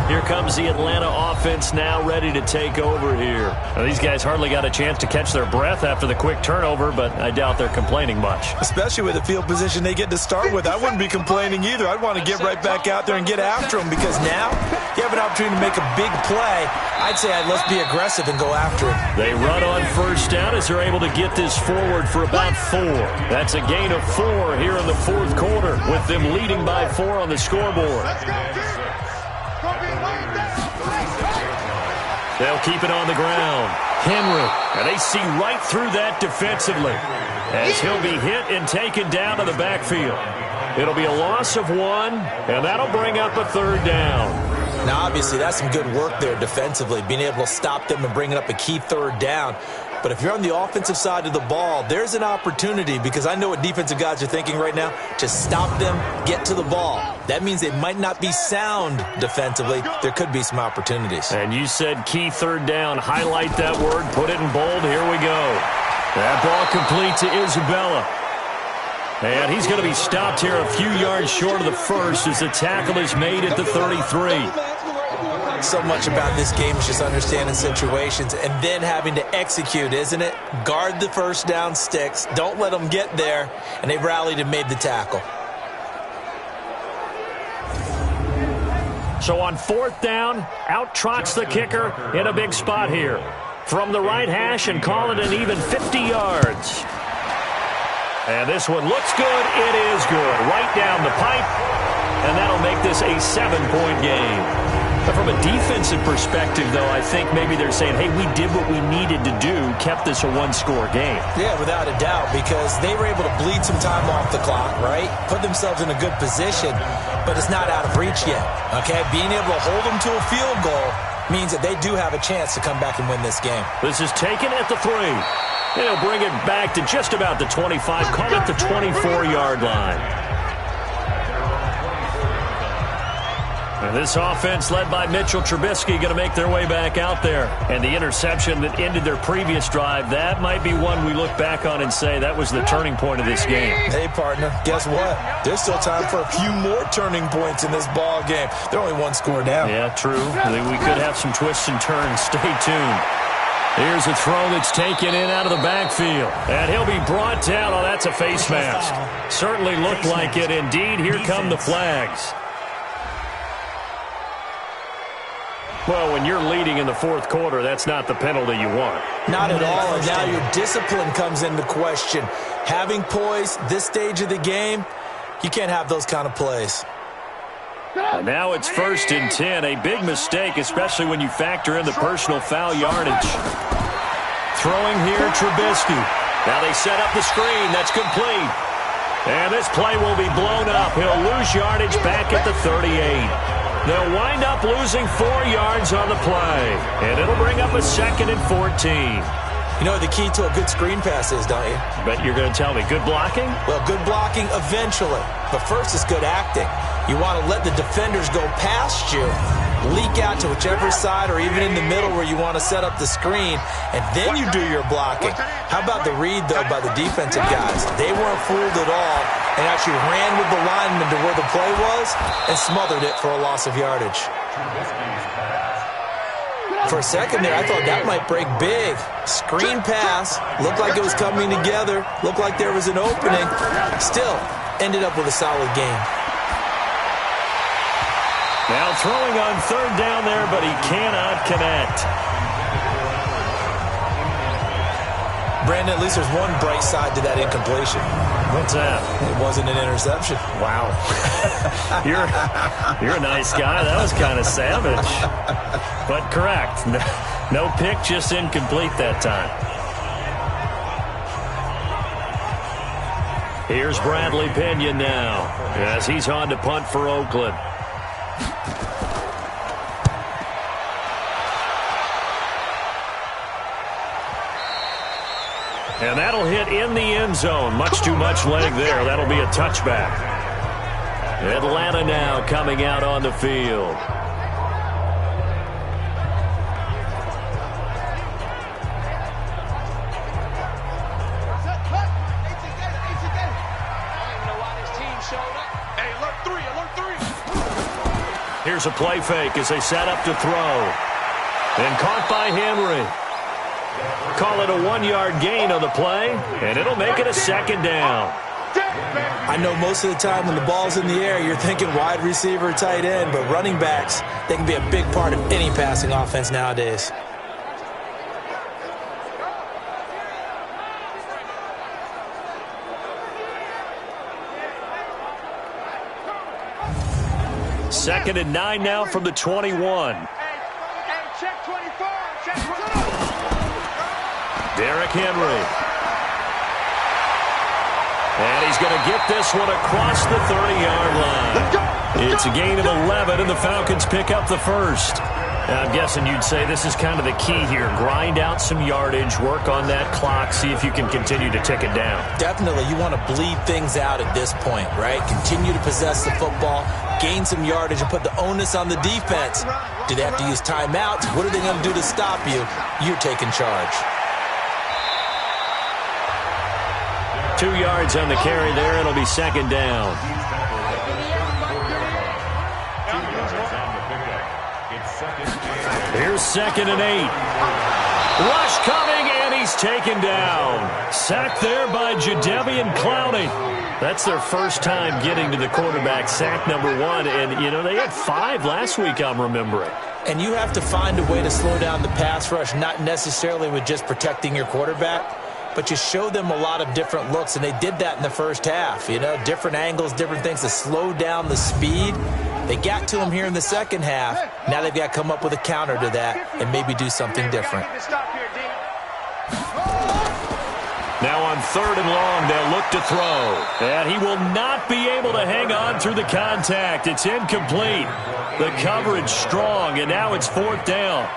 Here comes the Atlanta offense now ready to take over here. Now, these guys hardly got a chance to catch their breath after the quick turnover, but I doubt they're complaining much. Especially with the field position they get to start with. I wouldn't be complaining either. I'd want to get right back out there and get after them because now you have an opportunity to make a big play. I'd say let's be aggressive and go after it. They run on first down as they're able to get this forward for about 4. That's a gain of 4 here in the 4th quarter with them leading by 4 on the scoreboard. They'll keep it on the ground. Henry, and they see right through that defensively as he'll be hit and taken down to the backfield. It'll be a loss of 1, and that'll bring up a 3rd down. Now, obviously, that's some good work there defensively, being able to stop them and bringing up a key 3rd down. But if you're on the offensive side of the ball, there's an opportunity because I know what defensive guys are thinking right now. Just stop them, get to the ball. That means they might not be sound defensively. There could be some opportunities. And you said key 3rd down. Highlight that word. Put it in bold. Here we go. That ball complete to Isabella. And he's going to be stopped here a few yards short of the first as the tackle is made at the 33. So much about this game is just understanding situations and then having to execute, isn't it? Guard the first down sticks. Don't let them get there. And they rallied and made the tackle. So on 4th down, out trots the kicker in a big spot here. From the right hash and call it an even 50 yards. And this one looks good. It is good. Right down the pipe. And that'll make this a 7-point game. But from a defensive perspective, though, I think maybe they're saying, hey, we did what we needed to do, kept this a 1-score game. Yeah, without a doubt, because they were able to bleed some time off the clock, right? Put themselves in a good position, but it's not out of reach yet, okay? Being able to hold them to a field goal means that they do have a chance to come back and win this game. This is taken at the 3. They'll bring it back to just about the 25, call it the 24-yard line. And this offense led by Mitchell Trubisky going to make their way back out there. And the interception that ended their previous drive, that might be one we look back on and say that was the turning point of this game. Hey, partner, guess what? There's still time for a few more turning points in this ball game. They're only 1 score down. Yeah, true. We could have some twists and turns. Stay tuned. Here's a throw that's taken in out of the backfield. And he'll be brought down. Oh, that's a face mask. Certainly looked like it. Indeed, here come the flags. Well, when you're leading in the 4th quarter, that's not the penalty you want. Not at all, and now your discipline comes into question. Having poise this stage of the game, you can't have those kind of plays. And now it's 1st and 10, a big mistake, especially when you factor in the personal foul yardage. Throwing here, Trubisky. Now they set up the screen. That's complete. And this play will be blown up. He'll lose yardage back at the 38. They'll wind up losing 4 yards on the play. And it'll bring up a 2nd and 14. You know what the key to a good screen pass is, don't you? Bet you're going to tell me. Good blocking? Well, good blocking eventually. But first is good acting. You want to let the defenders go past you, leak out to whichever side or even in the middle where you want to set up the screen, and then you do your blocking. How about the read, though, by the defensive guys? They weren't fooled at all and actually ran with the lineman to where the play was and smothered it for a loss of yardage. For a second there, I thought that might break big. Screen pass. Looked like it was coming together. Looked like there was an opening. Still, ended up with a solid game. Now throwing on third down there, but he cannot connect. Brandon, at least there's one bright side to that incompletion. What's that? It wasn't an interception. Wow. You're a nice guy. That was kind of savage. But correct. No pick, just incomplete that time. Here's Bradley Pinion now as he's on to punt for Oakland. And that'll hit in the end zone. Much too much leg there. That'll be a touchback. Atlanta now coming out on the field. Here's a play fake as they set up to throw. And caught by Henry. Call it a 1-yard gain on the play, and it'll make it a second down. I know most of the time when the ball's in the air, you're thinking wide receiver, tight end, but running backs, they can be a big part of any passing offense nowadays. Second and 9 now from the 21. Check 24. Check 24. Derrick Henry. And he's going to get this one across the 30-yard line. It's a gain of 11, and the Falcons pick up the first. Now, I'm guessing you'd say this is kind of the key here. Grind out some yardage, work on that clock, see if you can continue to tick it down. Definitely, you want to bleed things out at this point, right? Continue to possess the football, gain some yardage, and put the onus on the defense. Do they have to use timeouts? What are they going to do to stop you? You're taking charge. 2 yards on the carry there. It'll be second down. Here's second and 8. Rush coming, and he's taken down. Sacked there by Jadeveon Clowney. That's their first time getting to the quarterback, sack number 1. And, you know, they had 5 last week, I'm remembering. And you have to find a way to slow down the pass rush, not necessarily with just protecting your quarterback, but you show them a lot of different looks, and they did that in the first half. You know, different angles, different things to slow down the speed. They got to him here in the second half. Now they've got to come up with a counter to that and maybe do something different. Now on third and long, they'll look to throw. And he will not be able to hang on through the contact. It's incomplete. The coverage strong, and now it's fourth down.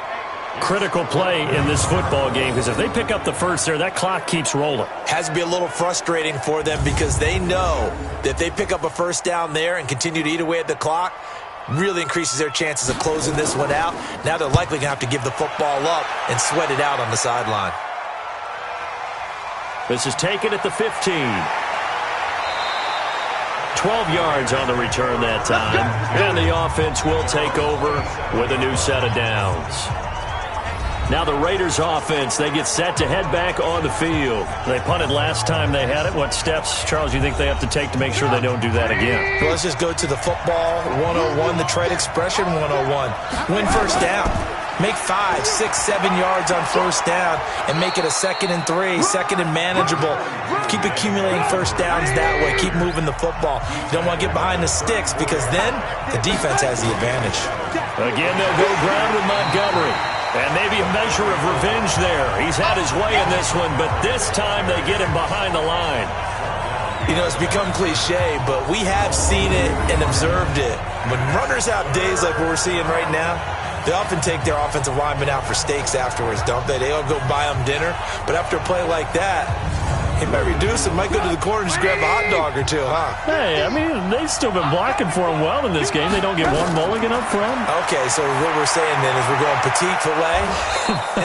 Critical play in this football game, because if they pick up the first there, that clock keeps rolling. Has to be a little frustrating for them because they know that if they pick up a first down there and continue to eat away at the clock, really increases their chances of closing this one out. Now they're likely going to have to give the football up and sweat it out on the sideline. This is taken at the 15. 12 yards on the return that time. And the offense will take over with a new set of downs. Now the Raiders offense, they get set to head back on the field. They punted last time they had it. What steps, Charles, you think they have to take to make sure they don't do that again? Well, let's just go to the football 101, the trade expression 101. Win first down. Make 5, 6, 7 yards on first down and make it a 2nd and 3, second and manageable. Keep accumulating first downs that way. Keep moving the football. You don't want to get behind the sticks because then the defense has the advantage. Again, they'll go ground with Montgomery. And maybe a measure of revenge there. He's had his way in this one, but this time they get him behind the line. You know, it's become cliche, but we have seen it and observed it. When runners have days like what we're seeing right now, they often take their offensive linemen out for steaks afterwards, don't they? They all go buy them dinner. But after a play like that, he might reduce it, might go to the corner and just grab a hot dog or two, huh? Hey, I mean, they've still been blocking for him well in this game. They don't get one mulligan up front. Okay, so what we're saying then is we're going petite filet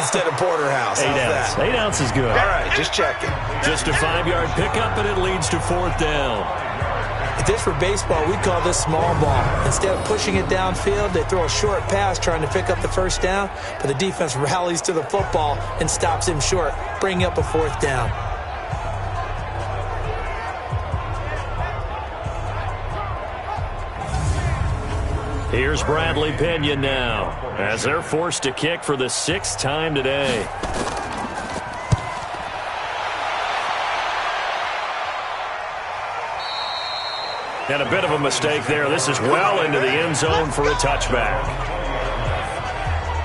instead of porterhouse. 8 ounce. That? 8 ounce is good. All right, just checking. Just a 5-yard pickup, and it leads to fourth down. If this were baseball, we'd call this small ball. Instead of pushing it downfield, they throw a short pass trying to pick up the first down, but the defense rallies to the football and stops him short, bringing up a fourth down. Here's Bradley Pinion now, as they're forced to kick for the 6th time today. And a bit of a mistake there. This is well into the end zone for a touchback.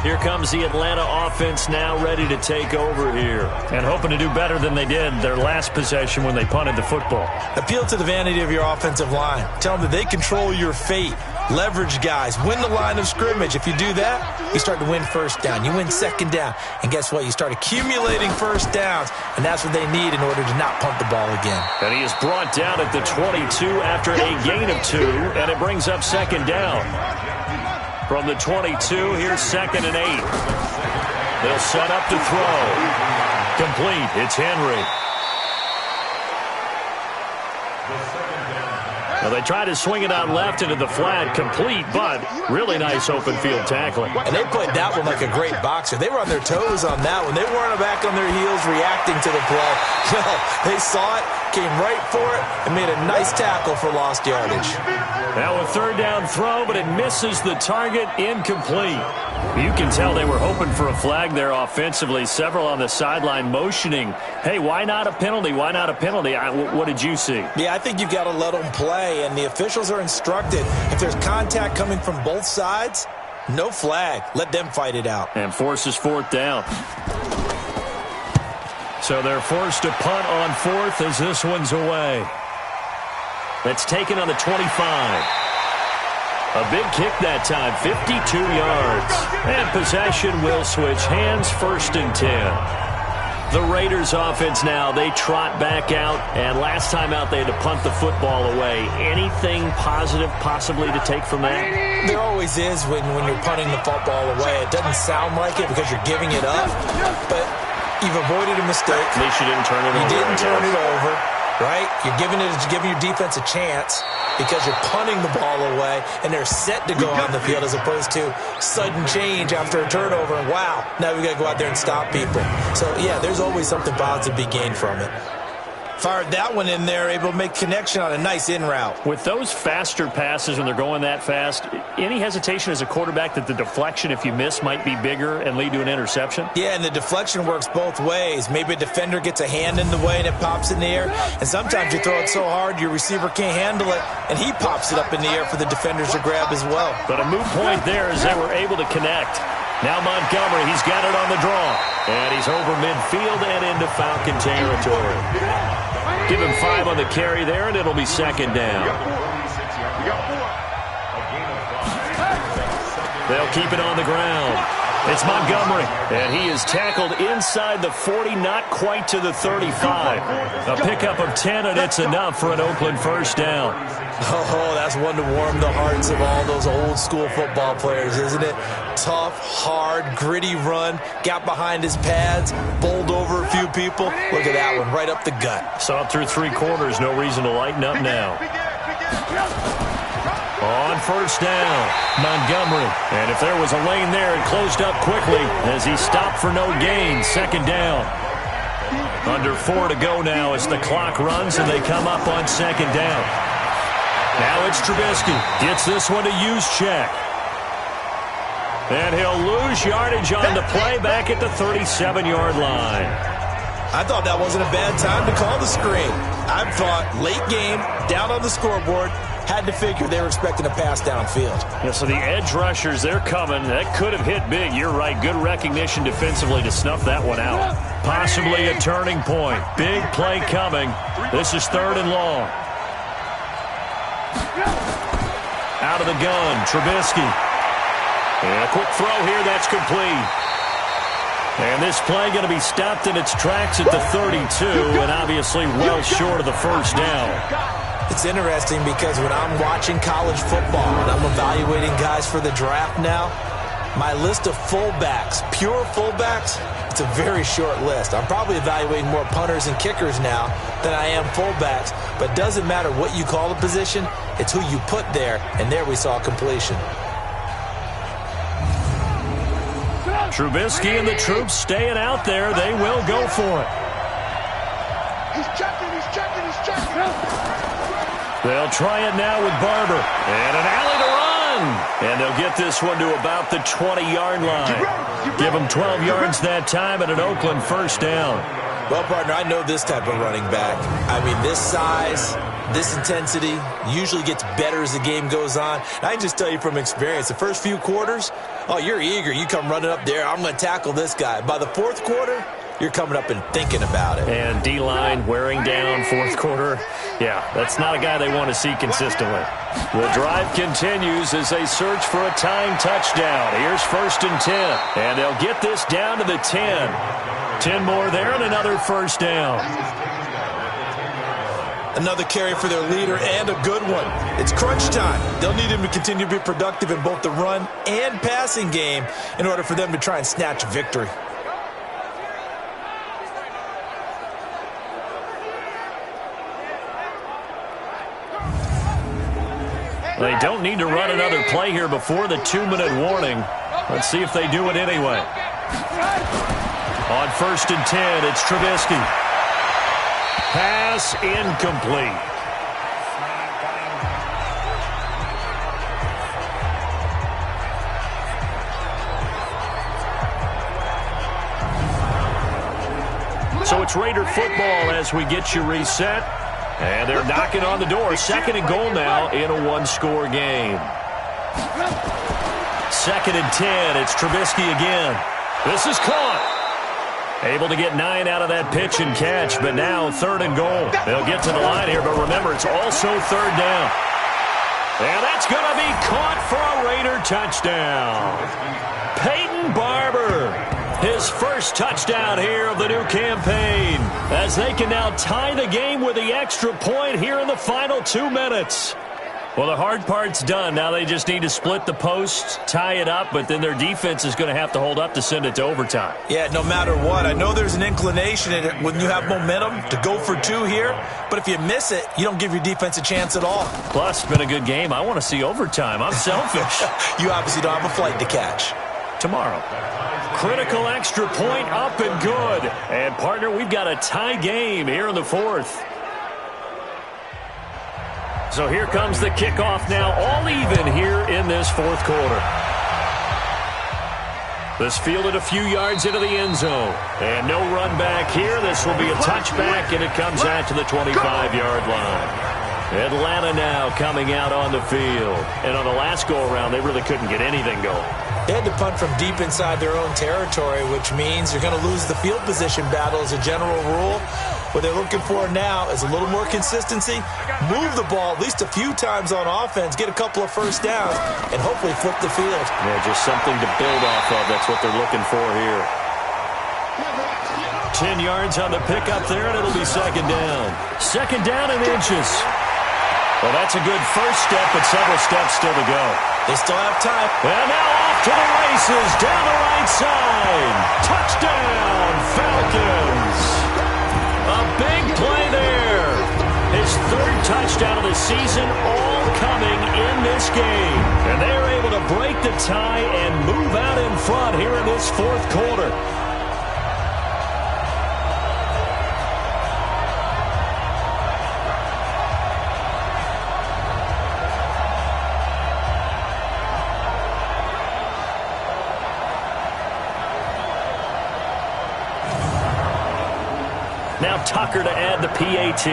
Here comes the Atlanta offense now ready to take over here. And hoping to do better than they did their last possession when they punted the football. Appeal to the vanity of your offensive line. Tell them that they control your fate. Leverage guys. Win the line of scrimmage. If you do that, you start to win first down. You win second down. And guess what? You start accumulating first downs. And that's what they need in order to not punt the ball again. And he is brought down at the 22 after a gain of 2. And it brings up second down. From the 22, here's 2nd and 8. They'll set up to throw. Complete. It's Henry. Now they try to swing it out left into the flat. Complete, but really nice open field tackling. And they played that one like a great boxer. They were on their toes on that one. They weren't back on their heels reacting to the play. No, they saw it, came right for it, and made a nice tackle for lost yardage. Now a 3rd down throw, but it misses the target. Incomplete. You can tell they were hoping for a flag there offensively. Several on the sideline motioning, hey, why not a penalty? Why not a penalty? What did you see? Yeah, I think you've got to let them play, and the officials are instructed. If there's contact coming from both sides, no flag. Let them fight it out. And forces 4th down. So they're forced to punt on 4th as this one's away. That's taken on the 25. A big kick that time, 52 yards. And possession will switch hands, 1st and 10. The Raiders offense now, they trot back out. And last time out, they had to punt the football away. Anything positive possibly to take from that? There always is when you're punting the football away. It doesn't sound like it because you're giving it up. But you've avoided a mistake. At least you didn't turn it over. You didn't turn it over. Right? You're giving your defense a chance because you're punting the ball away and they're set to go on the field as opposed to sudden change after a turnover and wow, now we got to go out there and stop people. So, yeah, there's always something positive to be gained from it. Fired that one in there, able to make connection on a nice in route. With those faster passes when they're going that fast, any hesitation as a quarterback that the deflection, if you miss, might be bigger and lead to an interception? Yeah, and the deflection works both ways. Maybe a defender gets a hand in the way and it pops in the air. And sometimes you throw it so hard your receiver can't handle it, and he pops it up in the air for the defenders to grab as well. But a moot point there as they were able to connect. Now Montgomery, he's got it on the draw. And he's over midfield and into Falcon territory. Give him 5 on the carry there, and it'll be 2nd down. They'll keep it on the ground. It's Montgomery, and he is tackled inside the 40, not quite to the 35. A pickup of 10, and it's enough for an Oakland 1st down. Oh, that's one to warm the hearts of all those old school football players, isn't it? Tough, hard, gritty run, got behind his pads, bowled over a few people. Look at that one, right up the gut. Saw it through 3 quarters, no reason to lighten up now. On 1st down, Montgomery. And if there was a lane there, it closed up quickly as he stopped for no gain. 2nd down. Under 4 to go now as the clock runs and they come up on 2nd down. Now it's Trubisky. Gets this one to Juszczyk. And he'll lose yardage on the play back at the 37-yard line. I thought that wasn't a bad time to call the screen. I thought late game, down on the scoreboard, had to figure they were expecting a pass downfield. Yeah, so the edge rushers, they're coming. That could have hit big. You're right. Good recognition defensively to snuff that one out. Possibly a turning point. Big play coming. This is 3rd and long. Out of the gun, Trubisky. And a quick throw here, that's complete. And this play going to be stopped in its tracks at the 32, and obviously well short of the 1st down. It's interesting because when I'm watching college football and I'm evaluating guys for the draft now, my list of fullbacks, pure fullbacks, it's a very short list. I'm probably evaluating more punters and kickers now than I am fullbacks, but it doesn't matter what you call the position, it's who you put there, and there we saw completion. Trubisky and the troops staying out there. They will go for it. He's checking. They'll try it now with Barber. And an alley to run. And they'll get this one to about the 20-yard line. Give them 12 yards that time and an Oakland first down. Well, partner, I know this type of running back. I mean, this size, this intensity usually gets better as the game goes on. And I can just tell you from experience, the first few quarters, oh, you're eager. You come running up there, I'm going to tackle this guy. By the fourth quarter, you're coming up and thinking about it. And D-line wearing down fourth quarter. Yeah, that's not a guy they want to see consistently. The drive continues as they search for a tying touchdown. Here's 1st and 10. And they'll get this down to the 10. 10 more there and another first down. Another carry for their leader and a good one. It's crunch time. They'll need him to continue to be productive in both the run and passing game in order for them to try and snatch victory. They don't need to run another play here before the 2-minute warning. Let's see if they do it anyway. On 1st and 10, it's Trubisky. Pass incomplete. So it's Raider football as we get you reset. And they're knocking on the door. 2nd and goal now in a one-score game. 2nd and 10. It's Trubisky again. This is caught. Able to get 9 out of that pitch and catch, but now 3rd and goal. They'll get to the line here, but remember, it's also 3rd down. And that's going to be caught for a Raider touchdown. Peyton Barber, his first touchdown here of the new campaign, as they can now tie the game with the extra point here in the final 2 minutes. Well, the hard part's done. Now they just need to split the post, tie it up, but then their defense is going to have to hold up to send it to overtime. Yeah, no matter what. I know there's an inclination when you have momentum to go for 2 here, but if you miss it, you don't give your defense a chance at all. Plus, it's been a good game. I want to see overtime. I'm selfish. You obviously don't have a flight to catch. Tomorrow. Critical extra point up and good. And, partner, we've got a tie game here in the 4th. So here comes the kickoff now, all even here in this 4th quarter. This fielded a few yards into the end zone. And no run back here. This will be a touchback, and it comes out to the 25-yard line. Atlanta now coming out on the field. And on the last go-around, they really couldn't get anything going. They had to punt from deep inside their own territory, which means you're going to lose the field position battle as a general rule. What they're looking for now is a little more consistency, move the ball at least a few times on offense, get a couple of first downs, and hopefully flip the field. Yeah, just something to build off of. That's what they're looking for here. 10 yards on the pickup there, and it'll be 2nd down. 2nd down in inches. Well, that's a good first step, but several steps still to go. They still have time. And now off to the races, down the right side. Touchdown, Falcons. A big play there. His 3rd touchdown of the season, all coming in this game. And they're able to break the tie and move out in front here in this 4th quarter. Now Tucker to add the PAT.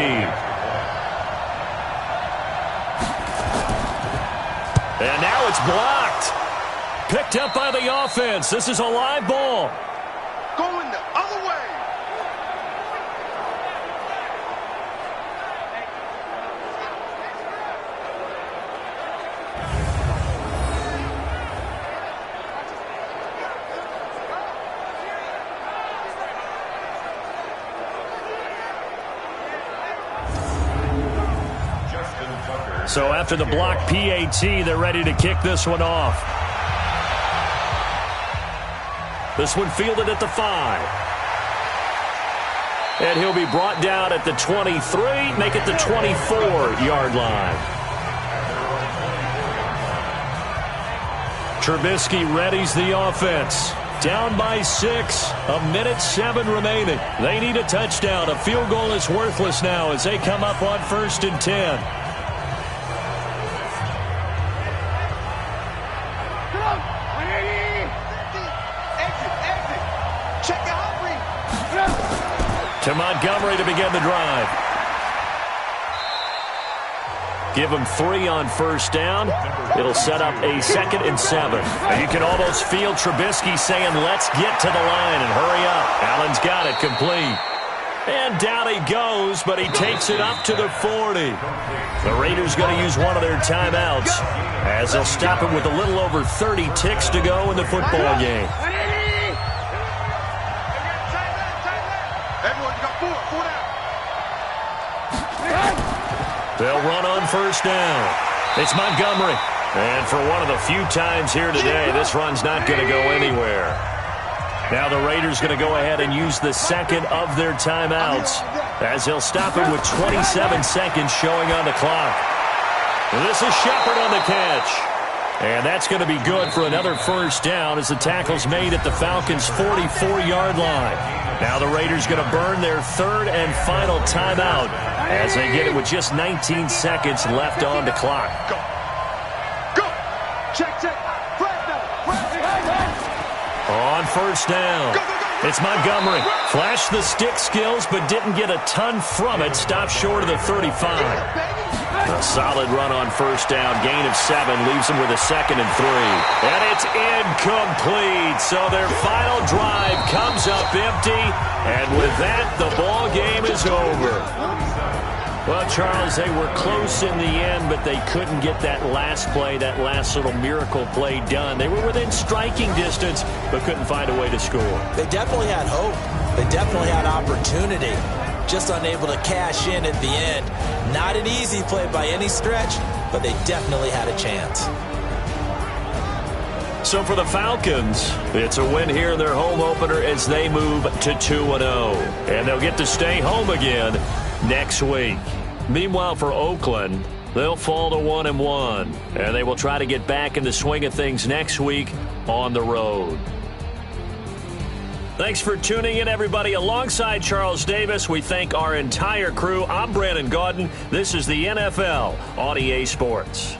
And now it's blocked. Picked up by the offense. This is a live ball. Going the other way. So after the block PAT, they're ready to kick this one off. This one fielded at the 5. And he'll be brought down at the 23, make it the 24-yard line. Trubisky readies the offense. Down by 6, a minute 7 remaining. They need a touchdown. A field goal is worthless now as they come up on 1st and 10. To Montgomery to begin the drive. Give him 3 on first down. It'll set up a 2nd and 7. And you can almost feel Trubisky saying, let's get to the line and hurry up. Allen's got it complete. And down he goes, but he takes it up to the 40. The Raiders going to use one of their timeouts as they'll stop it with a little over 30 ticks to go in the football game. They'll run on first down. It's Montgomery. And for one of the few times here today, this run's not going to go anywhere. Now the Raiders going to go ahead and use the 2nd of their timeouts as they'll stop it with 27 seconds showing on the clock. And this is Shepard on the catch. And that's going to be good for another first down as the tackle's made at the Falcons' 44-yard line. Now the Raiders going to burn their 3rd and final timeout as they get it with just 19 seconds left on the clock. Go. Check. On first down, it's Montgomery. Flashed the stick skills, but didn't get a ton from it. Stopped short of the 35. A solid run on first down. Gain of 7 leaves them with a 2nd and 3. And it's incomplete. So their final drive comes up empty. And with that, the ball game is over. Well, Charles, they were close in the end, but they couldn't get that last play, that last little miracle play done. They were within striking distance, but couldn't find a way to score. They definitely had hope. They definitely had opportunity. Just unable to cash in at the end. Not an easy play by any stretch, but they definitely had a chance. So for the Falcons, it's a win here in their home opener as they move to 2-0. And they'll get to stay home again next week. Meanwhile, for Oakland, they'll fall to 1-1. And they will try to get back in the swing of things next week on the road. Thanks for tuning in, everybody. Alongside Charles Davis, we thank our entire crew. I'm Brandon Gaudin. This is the NFL on EA Sports.